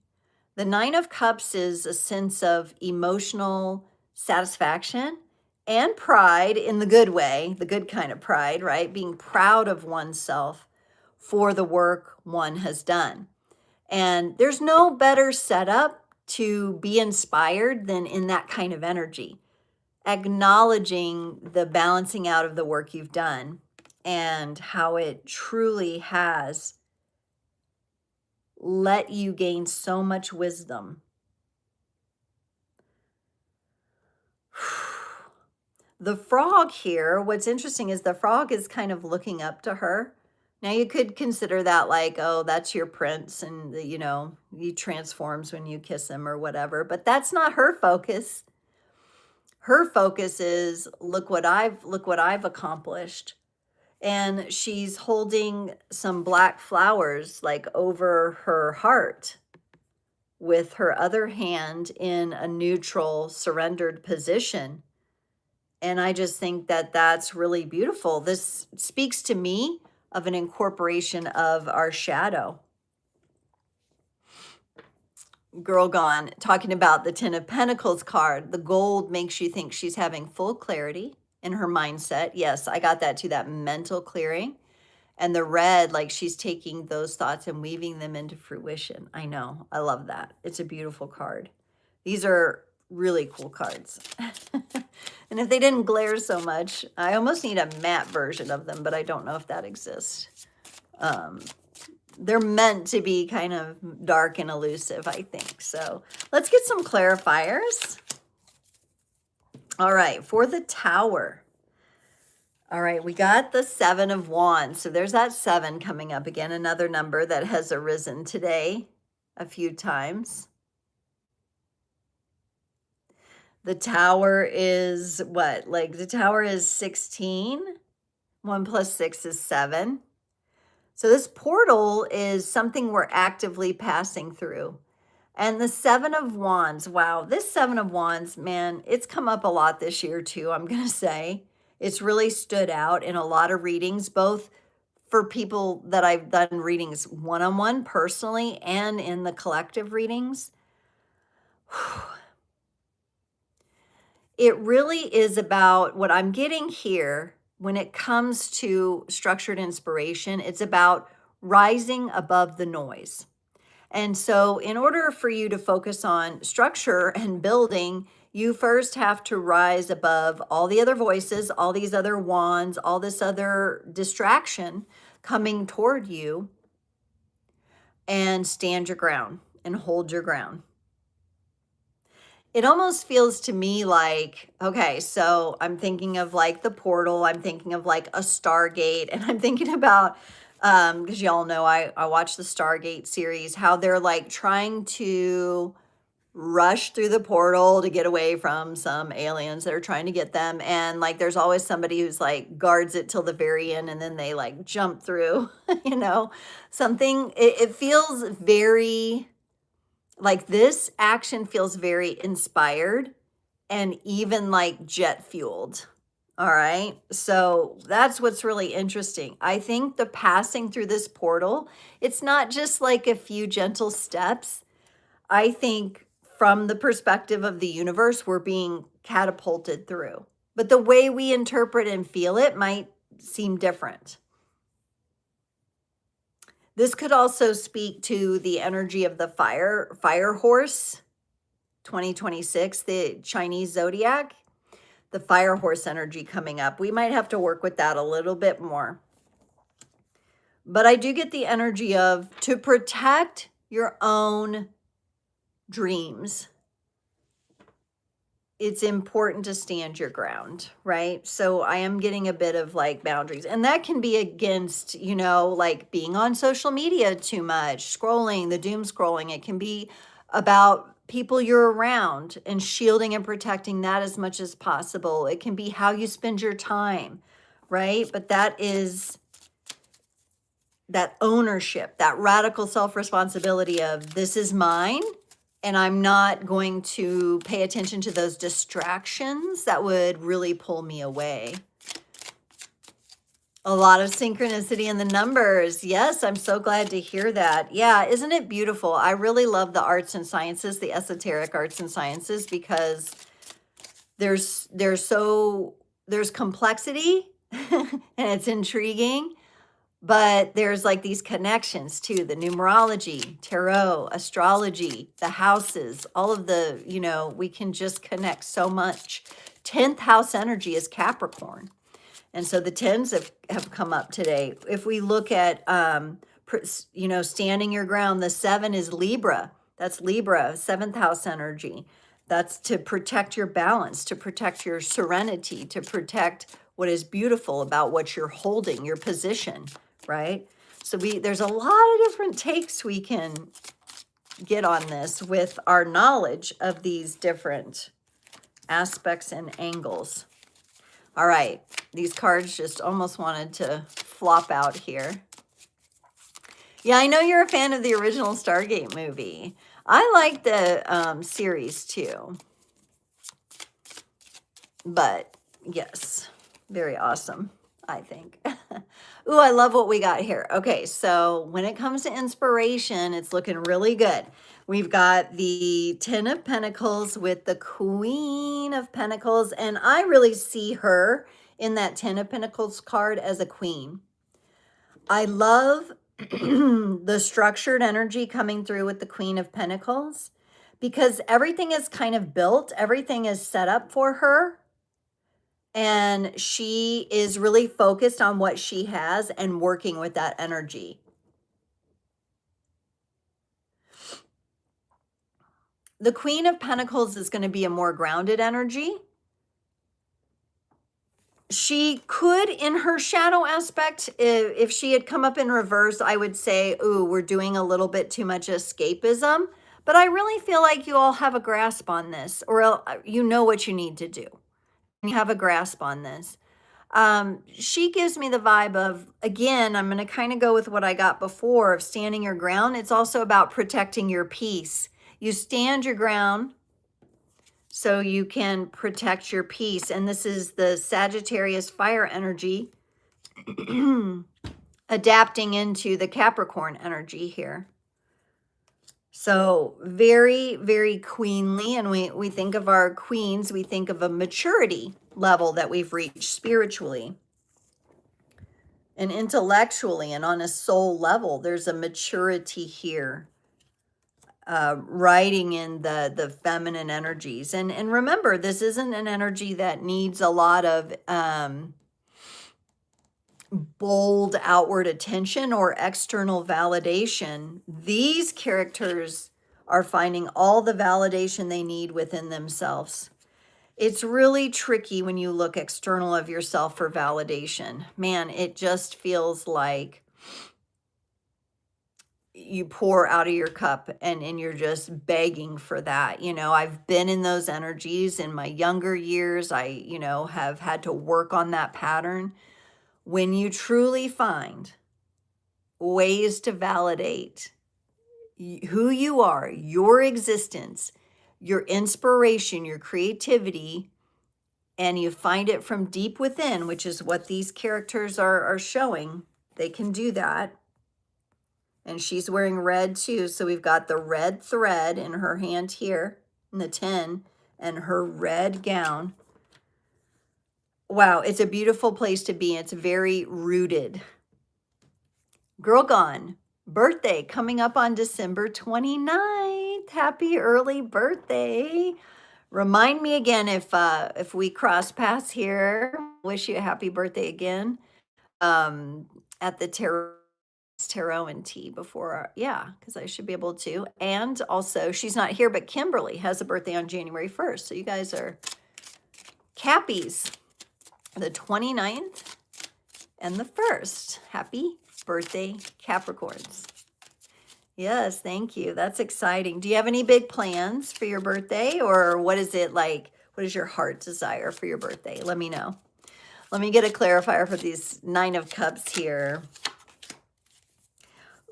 The Nine of Cups is a sense of emotional satisfaction and pride in the good way, the good kind of pride, right? Being proud of oneself for the work one has done. And there's no better setup to be inspired than in that kind of energy, acknowledging the balancing out of the work you've done and how it truly has let you gain so much wisdom. The frog here, what's interesting is the frog is kind of looking up to her. Now you could consider that like, oh, that's your prince and you know, he transforms when you kiss him or whatever, but that's not her focus. Her focus is look what I've accomplished. And she's holding some black flowers like over her heart with her other hand in a neutral surrendered position. And I just think that that's really beautiful. This speaks to me of an incorporation of our shadow. Girl Gone, talking about the Ten of Pentacles card. The gold makes you think she's having full clarity in her mindset. Yes, I got that too, that mental clearing. And the red, like she's taking those thoughts and weaving them into fruition. I know. I love that. It's a beautiful card. These are really cool cards. And if they didn't glare so much, I almost need a matte version of them, but I don't know if that exists. They're meant to be kind of dark and elusive, I think. So let's get some clarifiers. All right, for the Tower. All right, we got the Seven of Wands. So there's that 7 coming up again, another number that has arisen today a few times. The Tower is what? Like the Tower is 16. 1 plus 6 is 7. So this portal is something we're actively passing through. And the Seven of Wands, wow, this Seven of Wands, man, it's come up a lot this year too, I'm going to say. It's really stood out in a lot of readings, both for people that I've done readings one-on-one personally and in the collective readings. It really is about what I'm getting here when it comes to structured inspiration. It's about rising above the noise. And so in order for you to focus on structure and building, you first have to rise above all the other voices, all these other wands, all this other distraction coming toward you, and stand your ground and hold your ground. It almost feels to me like, okay, so I'm thinking of like the portal, I'm thinking of like a Stargate, and I'm thinking about, because y'all know I watch the Stargate series, how they're like trying to rush through the portal to get away from some aliens that are trying to get them. And like there's always somebody who's like guards it till the very end and then they like jump through, you know, something. It feels very like this action feels very inspired and even like jet fueled. All right. So that's what's really interesting. I think the passing through this portal, it's not just like a few gentle steps. I think from the perspective of the universe, we're being catapulted through. But the way we interpret and feel it might seem different. This could also speak to the energy of the fire horse 2026, the Chinese zodiac, the fire horse energy coming up. We might have to work with that a little bit more. But I do get the energy of to protect your own dreams. It's important to stand your ground, right? So I am getting a bit of like boundaries, and that can be against, you know, like being on social media too much, scrolling, the doom scrolling. It can be about people you're around and shielding and protecting that as much as possible. It can be how you spend your time, right? But that is that ownership, that radical self-responsibility of this is mine, and I'm not going to pay attention to those distractions that would really pull me away. A lot of synchronicity in the numbers. Yes, I'm so glad to hear that. Yeah, isn't it beautiful? I really love the arts and sciences, the esoteric arts and sciences, because there's complexity and it's intriguing, but there's like these connections too, the numerology, tarot, astrology, the houses, all of the, you know, we can just connect so much. 10th house energy is Capricorn. And so the 10s have come up today. If we look at, you know, standing your ground, the 7 is Libra. That's Libra, 7th house energy. That's to protect your balance, to protect your serenity, to protect what is beautiful about what you're holding, your position, right? So there's a lot of different takes we can get on this with our knowledge of these different aspects and angles. All right, these cards just almost wanted to flop out here. Yeah, I know you're a fan of the original Stargate movie. I like the series too. But yes, very awesome, I think. Ooh, I love what we got here. Okay, so when it comes to inspiration, it's looking really good. We've got the 10 of Pentacles with the Queen of Pentacles, and I really see her in that 10 of Pentacles card as a queen. I love the structured energy coming through with the Queen of Pentacles, because everything is kind of built, everything is set up for her, and she is really focused on what she has and working with that energy. The Queen of Pentacles is going to be a more grounded energy. She could, in her shadow aspect, if she had come up in reverse, I would say, ooh, we're doing a little bit too much escapism. But I really feel like you all have a grasp on this, or you know what you need to do. You have a grasp on this. She gives me the vibe of, again, I'm going to kind of go with what I got before of standing your ground. It's also about protecting your peace. You stand your ground so you can protect your peace. And this is the Sagittarius fire energy adapting into the Capricorn energy here. So very, very queenly. And we think of our queens, we think of a maturity level that we've reached spiritually and intellectually, and on a soul level. There's a maturity here, riding in the feminine energies. And remember, this isn't an energy that needs a lot of bold outward attention or external validation. These characters are finding all the validation they need within themselves. It's really tricky when you look external of yourself for validation. Man, it just feels like you pour out of your cup and you're just begging for that. You know, I've been in those energies in my younger years. I, you know, have had to work on that pattern. When you truly find ways to validate who you are, your existence, your inspiration, your creativity, and you find it from deep within, which is what these characters are showing, they can do that. And she's wearing red too. So we've got the red thread in her hand here in the 10 and her red gown. Wow, it's a beautiful place to be. It's very rooted. Girl Gone, birthday coming up on December 29th. Happy early birthday. Remind me again if we cross paths here. Wish you a happy birthday again. At the tarot and tea before, yeah, because I should be able to. And also, she's not here, but Kimberly has a birthday on January 1st. So you guys are Cappies, the 29th and the 1st. Happy birthday, Capricorns. Yes, thank you. That's exciting. Do you have any big plans for your birthday, or what is it like? What is your heart desire for your birthday? Let me know. Let me get a clarifier for these 9 of Cups here.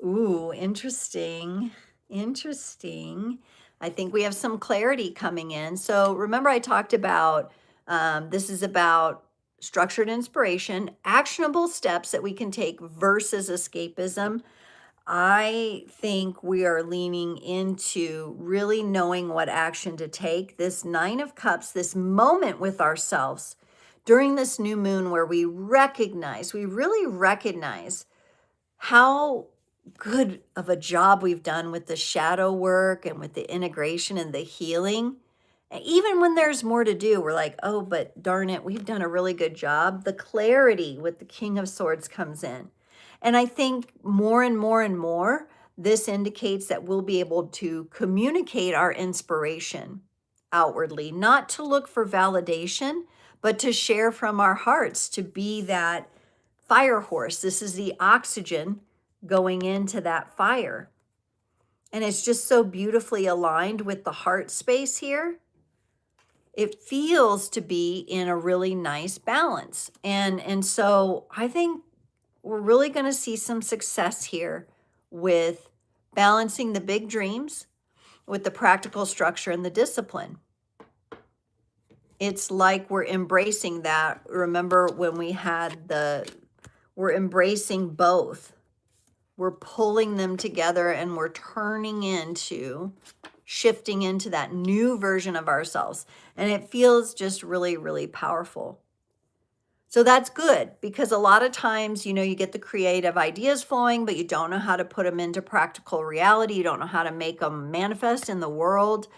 Ooh, interesting. Interesting. I think we have some clarity coming in. So remember, I talked about this is about structured inspiration, actionable steps that we can take versus escapism. I think we are leaning into really knowing what action to take. This Nine of Cups, this moment with ourselves during this new moon where we recognize, we really recognize how good of a job we've done with the shadow work and with the integration and the healing. And even when there's more to do, we're like, oh, but darn it, we've done a really good job. The clarity with the King of Swords comes in. And I think more and more and more, this indicates that we'll be able to communicate our inspiration outwardly, not to look for validation, but to share from our hearts, to be that fire horse. This is the oxygen going into that fire. And it's just so beautifully aligned with the heart space here. It feels to be in a really nice balance. And so I think we're really going to see some success here with balancing the big dreams with the practical structure and the discipline. It's like we're embracing that. Remember when we had we're embracing both. We're pulling them together and we're shifting into that new version of ourselves. And it feels just really, really powerful. So that's good, because a lot of times, you get the creative ideas flowing, but you don't know how to put them into practical reality. You don't know how to make them manifest in the world.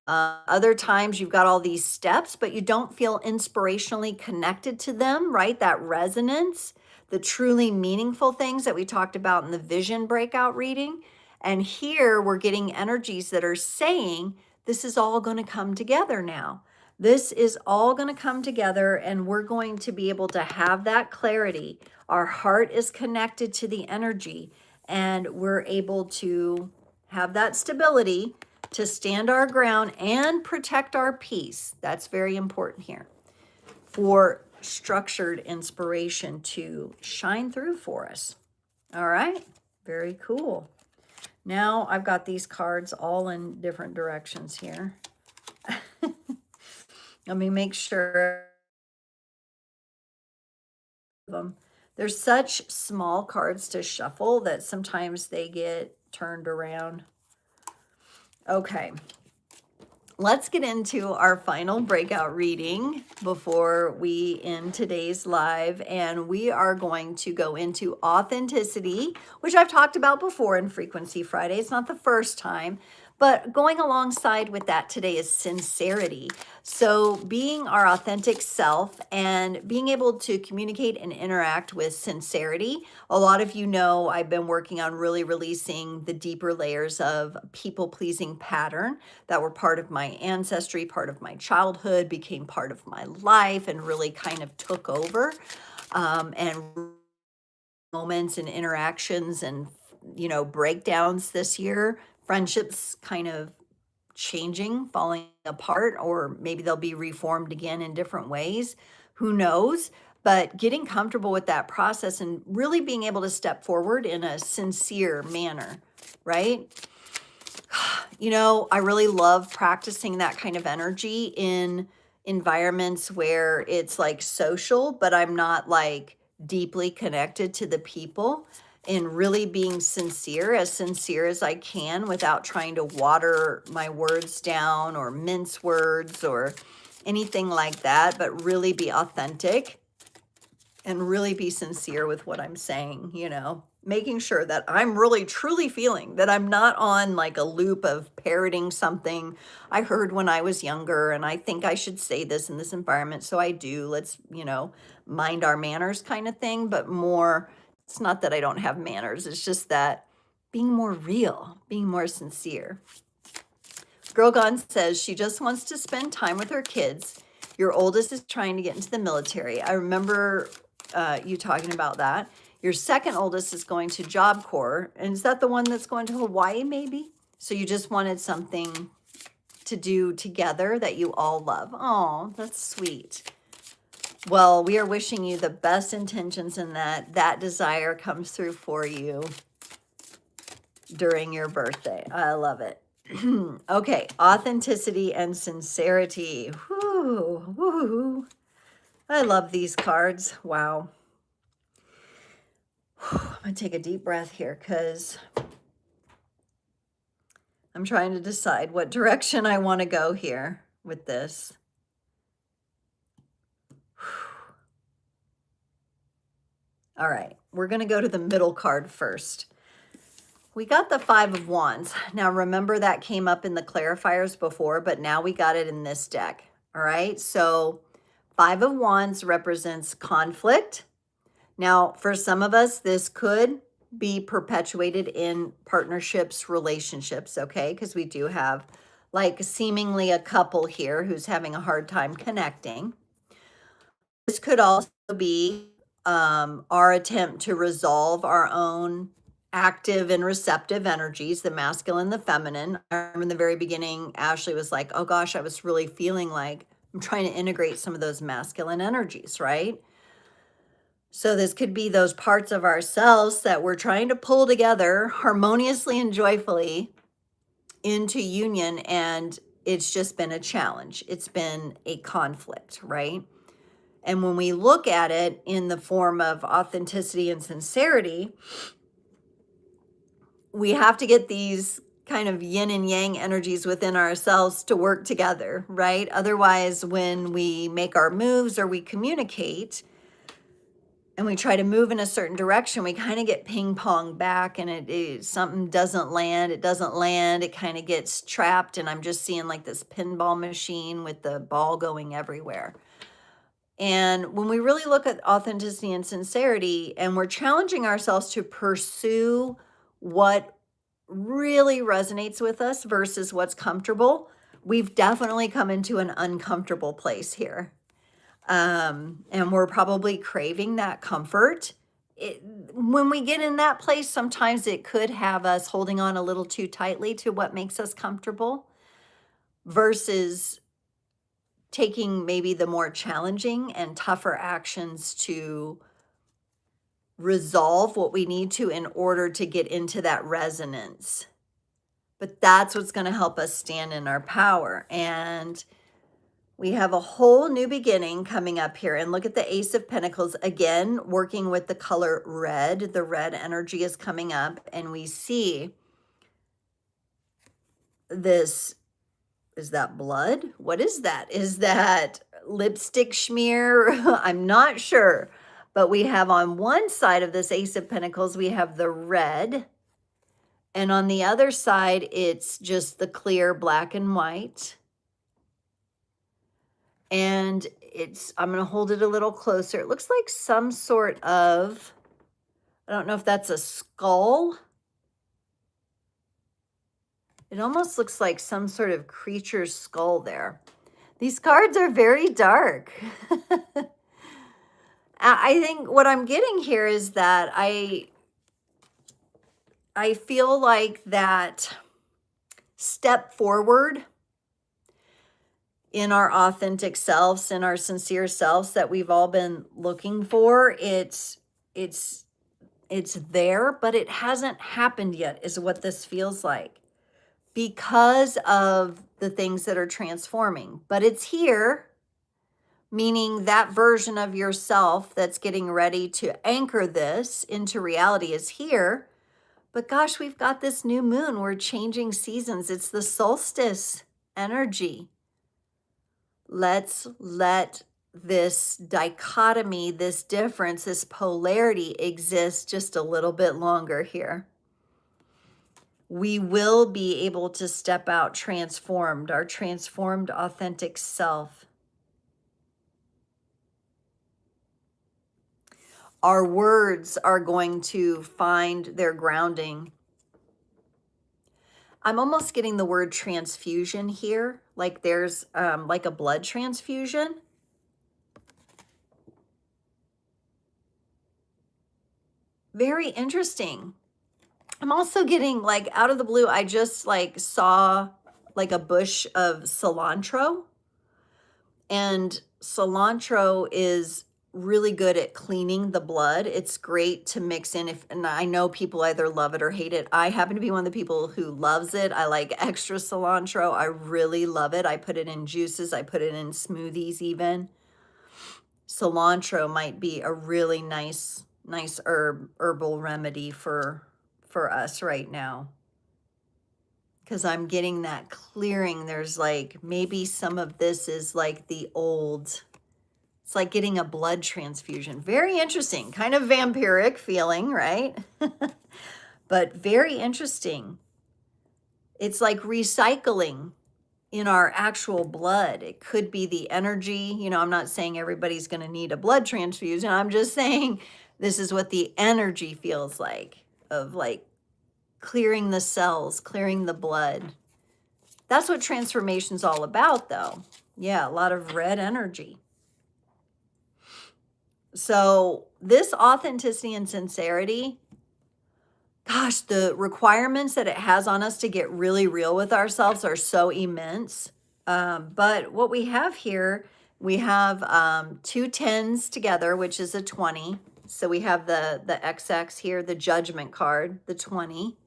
Other times you've got all these steps, but you don't feel inspirationally connected to them, right? That resonance, the truly meaningful things that we talked about in the vision breakout reading. And here we're getting energies that are saying, this is all going to come together now. This is all going to come together and we're going to be able to have that clarity. Our heart is connected to the energy and we're able to have that stability to stand our ground and protect our peace. That's very important here for structured inspiration to shine through for us. All right, very cool. Now I've got these cards all in different directions here. Let me make sure of them. They're such small cards to shuffle that sometimes they get turned around. Okay, let's get into our final breakout reading before we end today's live. And we are going to go into authenticity, which I've talked about before in Frequency Friday. It's not the first time, but going alongside with that today is sincerity. So being our authentic self and being able to communicate and interact with sincerity. A lot of you know I've been working on really releasing the deeper layers of people-pleasing pattern that were part of my ancestry, part of my childhood, became part of my life, and really kind of took over. And moments and interactions and breakdowns this year, friendships kind of changing, falling apart, or maybe they'll be reformed again in different ways. Who knows? But getting comfortable with that process and really being able to step forward in a sincere manner, right? I really love practicing that kind of energy in environments where it's like social, but I'm not like deeply connected to the people, and really being sincere as I can without trying to water my words down or mince words or anything like that, but really be authentic and really be sincere with what I'm saying, making sure that I'm really truly feeling that I'm not on like a loop of parroting something I heard when I was younger and I think I should say this in this environment, so I do. Let's, mind our manners kind of thing, but more, it's not that I don't have manners, it's just that being more real, being more sincere. Girl Gone says she just wants to spend time with her kids. Your oldest is trying to get into the military. I remember you talking about that. Your second oldest is going to Job Corps. And is that the one that's going to Hawaii maybe? So you just wanted something to do together that you all love. Oh, that's sweet. Well, we are wishing you the best intentions in that desire comes through for you. during your birthday. I love it. Okay, authenticity and sincerity. Whoo, woo. I love these cards. Wow. I'm going to take a deep breath here because I'm trying to decide what direction I want to go here with this. All right, we're going to go to the middle card first. We got the Five of Wands. Now, remember that came up in the clarifiers before, but now we got it in this deck. All right, so Five of Wands represents conflict. Now, for some of us, this could be perpetuated in partnerships, relationships, okay? Because we do have like seemingly a couple here who's having a hard time connecting. This could also be our attempt to resolve our own active and receptive energies, the masculine, the feminine. I remember in the very beginning, Ashley was like, oh gosh, I was really feeling like I'm trying to integrate some of those masculine energies, right? So this could be those parts of ourselves that we're trying to pull together harmoniously and joyfully into union, and it's just been a challenge. It's been a conflict, right? And when we look at it in the form of authenticity and sincerity, we have to get these kind of yin and yang energies within ourselves to work together, right? Otherwise, when we make our moves or we communicate and we try to move in a certain direction, we kind of get ping pong back, and something doesn't land. It doesn't land. It kind of gets trapped, and I'm just seeing like this pinball machine with the ball going everywhere. And when we really look at authenticity and sincerity, and we're challenging ourselves to pursue what really resonates with us versus what's comfortable, we've definitely come into an uncomfortable place here. And we're probably craving that comfort. When we get in that place, sometimes it could have us holding on a little too tightly to what makes us comfortable versus taking maybe the more challenging and tougher actions to resolve what we need to in order to get into that resonance. But that's what's going to help us stand in our power. And we have a whole new beginning coming up here. And look at the Ace of Pentacles again, working with the color red. The red energy is coming up, and we see this. Is that blood? What is that? Is that lipstick smear? I'm not sure. But we have on one side of this Ace of Pentacles, we have the red. And on the other side, it's just the clear black and white. And I'm going to hold it a little closer. It looks like some sort of, I don't know if that's a skull. It almost looks like some sort of creature's skull there. These cards are very dark. I think what I'm getting here is that I feel like that step forward in our authentic selves, in our sincere selves that we've all been looking for, it's there, but it hasn't happened yet, is what this feels like, because of the things that are transforming. But it's here, meaning that version of yourself that's getting ready to anchor this into reality is here. But gosh, we've got this new moon. We're changing seasons. It's the solstice energy. Let's let this dichotomy, this difference, this polarity exist just a little bit longer here. We will be able to step out transformed, our transformed authentic self. Our words are going to find their grounding. I'm almost getting the word transfusion here, like there's like a blood transfusion. Very interesting. I'm also getting like out of the blue, I just like saw like a bush of cilantro. And cilantro is really good at cleaning the blood. It's great to mix in and I know people either love it or hate it. I happen to be one of the people who loves it. I like extra cilantro. I really love it. I put it in juices. I put it in smoothies even. Cilantro might be a really nice herbal remedy for us right now. Because I'm getting that clearing. There's like, maybe some of this is like the old, it's like getting a blood transfusion. Very interesting, kind of vampiric feeling, right? But very interesting. It's like recycling in our actual blood. It could be the energy. You know, I'm not saying everybody's going to need a blood transfusion. I'm just saying this is what the energy feels like, of like clearing the cells, clearing the blood. That's what transformation's all about, though. Yeah, a lot of red energy. So this authenticity and sincerity, gosh, the requirements that it has on us to get really real with ourselves are so immense. But what we have here, we have 2 10s together, which is a 20. So we have the XX here, the judgment card, the 20.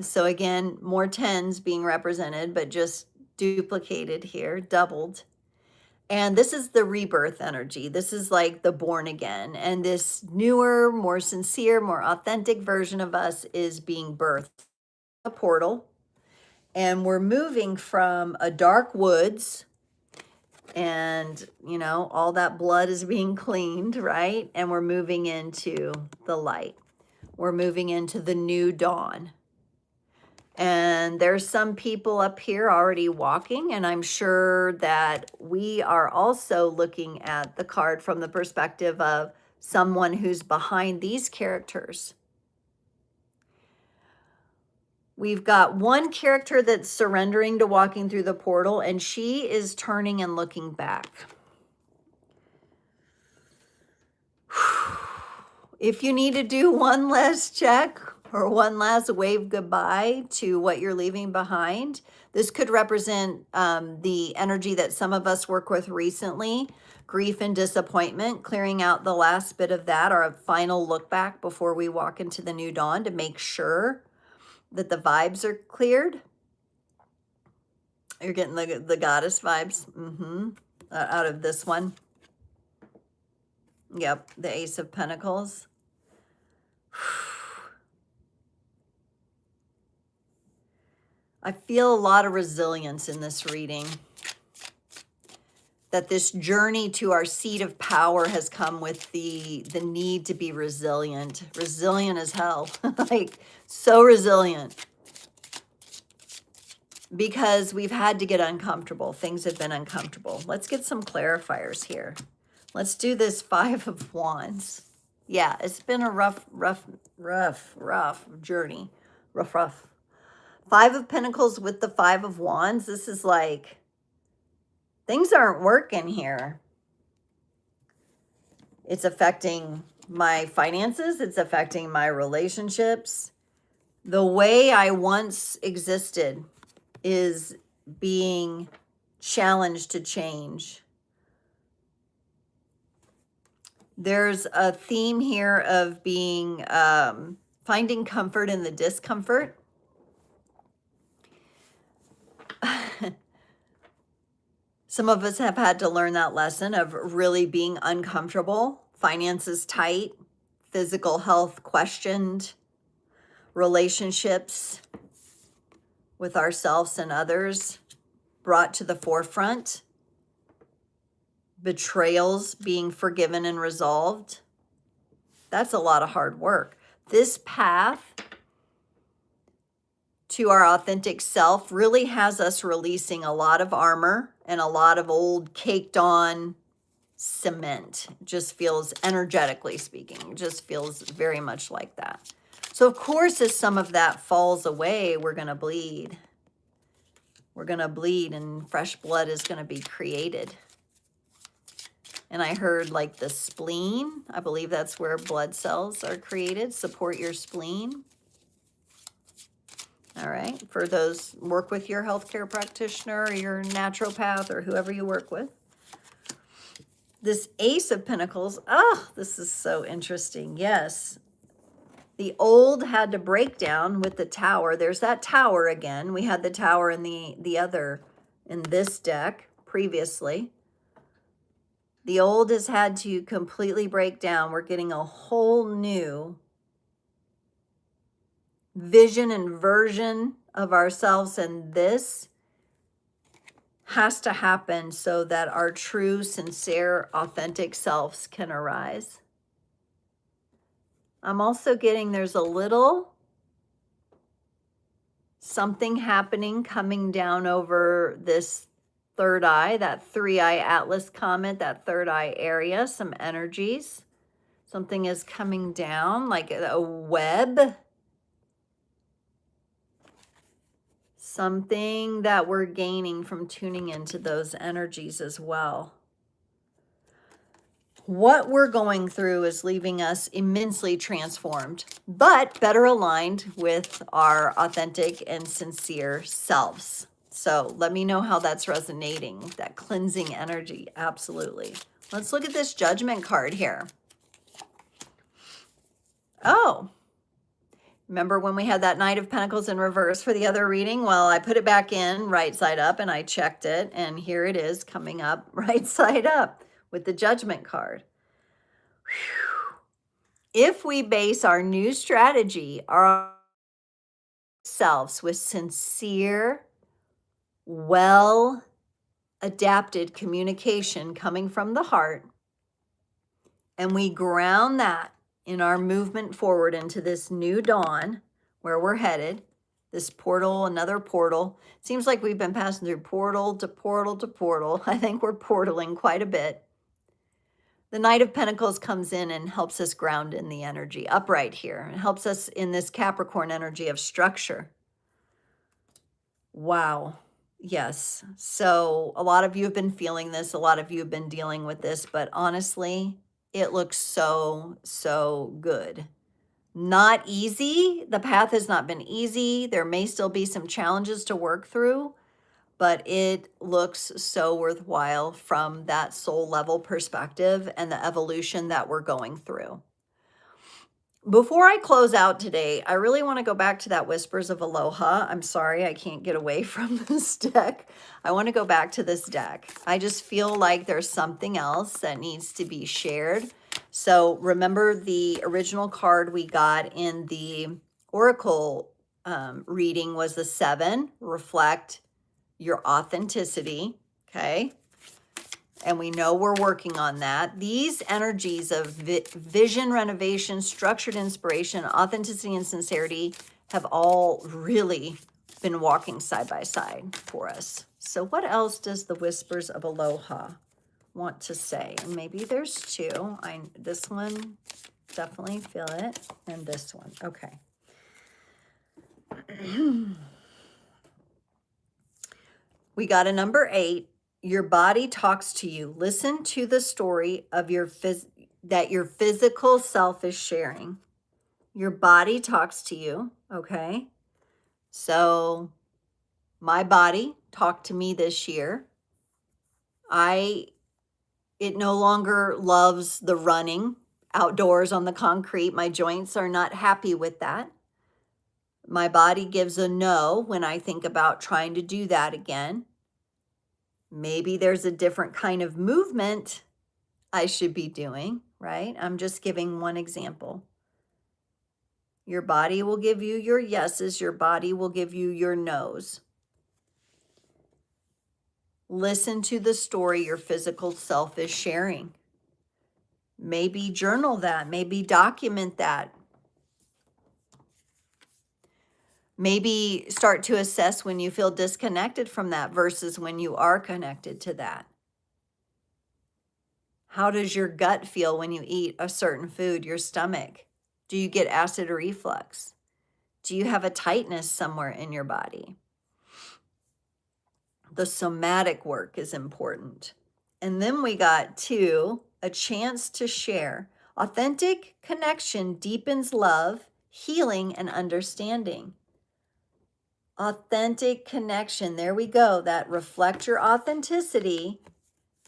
So again, more 10s being represented, but just duplicated here, doubled. And this is the rebirth energy. This is like the born again. And this newer, more sincere, more authentic version of us is being birthed. A portal. And we're moving from a dark woods. And, you know, all that blood is being cleaned, right? And we're moving into the light. We're moving into the new dawn. And there's some people up here already walking, and I'm sure that we are also looking at the card from the perspective of someone who's behind these characters. We've got one character that's surrendering to walking through the portal, and she is turning and looking back. If you need to do one last check or one last wave goodbye to what you're leaving behind, this could represent the energy that some of us work with recently, grief and disappointment, clearing out the last bit of that, or a final look back before we walk into the new dawn to make sure that the vibes are cleared. You're getting the goddess vibes out of this one. Yep, the Ace of Pentacles. I feel a lot of resilience in this reading. That this journey to our seat of power has come with the need to be resilient. Resilient as hell. Like, so resilient. Because we've had to get uncomfortable. Things have been uncomfortable. Let's get some clarifiers here. Let's do this 5 of Wands. Yeah, it's been a rough journey. Rough. 5 of Pentacles with the 5 of Wands. This is like, things aren't working here. It's affecting my finances. It's affecting my relationships. The way I once existed is being challenged to change. There's a theme here of being, finding comfort in the discomfort. Some of us have had to learn that lesson of really being uncomfortable, finances tight, physical health questioned, relationships with ourselves and others brought to the forefront, betrayals being forgiven and resolved. That's a lot of hard work. This path to our authentic self really has us releasing a lot of armor and a lot of old caked on cement. It just feels, energetically speaking, it just feels very much like that. So of course, as some of that falls away, we're going to bleed. We're going to bleed and fresh blood is going to be created. And I heard like the spleen, I believe that's where blood cells are created. Support your spleen. All right, for those, work with your healthcare practitioner or your naturopath or whoever you work with. this Ace of Pentacles, oh, this is so interesting. Yes. The old had to break down with the Tower. There's that Tower again. We had the Tower in the other, in this deck previously. The old has had to completely break down. We're getting a whole new vision and version of ourselves, and this has to happen so that our true, sincere, authentic selves can arise. I'm also getting there's a little something happening coming down over this third eye, that 3-eye Atlas comet, that third eye area, some energies. Something is coming down like a web. Something that we're gaining from tuning into those energies as well. What we're going through is leaving us immensely transformed, but better aligned with our authentic and sincere selves. So let me know how that's resonating, that cleansing energy. Absolutely. Let's look at this Judgment card here. Oh, remember when we had that Knight of Pentacles in reverse for the other reading? Well, I put it back in right side up and I checked it, and here it is coming up right side up with the Judgment card. Whew. If we base our new strategy, our selves with sincere, well-adapted communication coming from the heart, and we ground that in our movement forward into this new dawn where we're headed, this portal, another portal. Seems like we've been passing through portal to portal to portal. I think we're portaling quite a bit. The Knight of Pentacles comes in and helps us ground in the energy upright here. It helps us in this Capricorn energy of structure. Wow. Yes. So a lot of you have been feeling this. A lot of you have been dealing with this, but honestly, it looks so, so good. Not easy. The path has not been easy. There may still be some challenges to work through, but it looks so worthwhile from that soul level perspective and the evolution that we're going through. Before I close out today, I really want to go back to that Whispers of Aloha. I'm sorry, I can't get away from this deck. I want to go back to this deck. I just feel like there's something else that needs to be shared. So remember the original card we got in the Oracle reading was the 7, reflect your authenticity, okay? And we know we're working on that. These energies of vision, renovation, structured inspiration, authenticity, and sincerity have all really been walking side by side for us. So what else does the Whispers of Aloha want to say? And maybe there's two. This one, definitely feel it. And this one, okay. We got a number 8. Your body talks to you. Listen to the story of that your physical self is sharing. Your body talks to you, okay? So my body talked to me this year. It no longer loves the running outdoors on the concrete. My joints are not happy with that. My body gives a no when I think about trying to do that again. Maybe there's a different kind of movement I should be doing, right? I'm just giving one example. Your body will give you your yeses. Your body will give you your nos. Listen to the story your physical self is sharing. Maybe journal that. Maybe document that. Maybe start to assess when you feel disconnected from that versus when you are connected to that. How does your gut feel when you eat a certain food, your stomach? Do you get acid reflux? Do you have a tightness somewhere in your body? The somatic work is important. And then we got 2, a chance to share. Authentic connection deepens love, healing, and understanding. Authentic connection. There we go. That reflect your authenticity.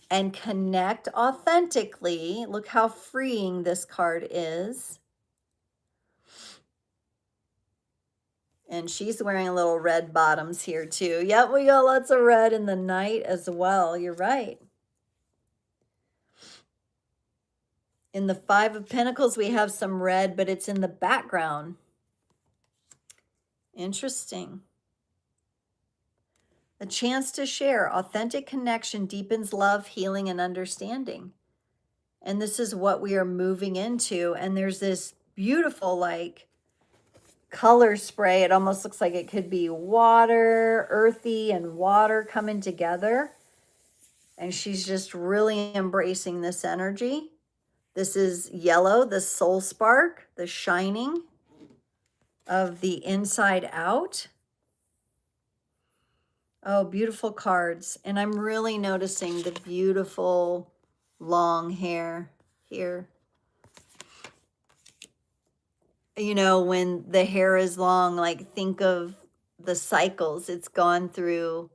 and connect authentically. Look how freeing this card is. And she's wearing little red bottoms here too. Yep, we got lots of red in the night as well. You're right. In the Five of Pentacles, we have some red, but it's in the background. Interesting. A chance to share. Authentic connection deepens love, healing, and understanding. And this is what we are moving into. And there's this beautiful, like, color spray. It almost looks like it could be water, earthy, and water coming together. And she's just really embracing this energy. This is yellow, the soul spark, the shining of the inside out. Oh, beautiful cards. And I'm really noticing the beautiful long hair here. You know, when the hair is long, like think of the cycles it's gone through.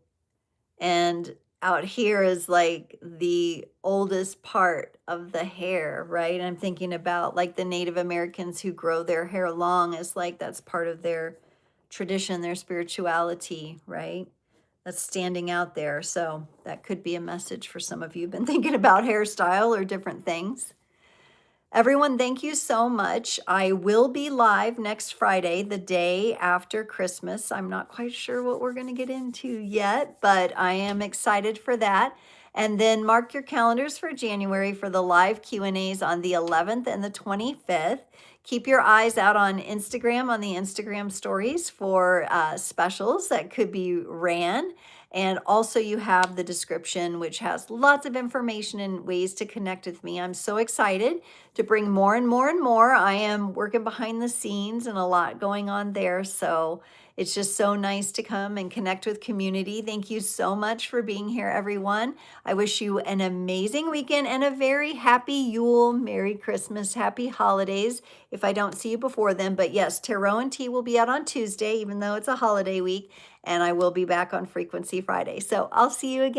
And out here is like the oldest part of the hair, right? I'm thinking about like the Native Americans who grow their hair long, is like that's part of their tradition, their spirituality, right? That's standing out there. So that could be a message for some of you who've been thinking about hairstyle or different things. Everyone, thank you so much. I will be live next Friday, the day after Christmas. I'm not quite sure what we're going to get into yet, but I am excited for that. And then mark your calendars for January for the live Q&As on the 11th and the 25th. Keep your eyes out on Instagram, on the Instagram stories for specials that could be ran. And also you have the description, which has lots of information and ways to connect with me. I'm so excited to bring more and more and more. I am working behind the scenes and a lot going on there. So it's just so nice to come and connect with community. Thank you so much for being here, everyone. I wish you an amazing weekend and a very happy Yule, Merry Christmas, Happy Holidays, if I don't see you before then. But yes, Tarot and Tea will be out on Tuesday, even though it's a holiday week, and I will be back on Frequency Friday. So I'll see you again.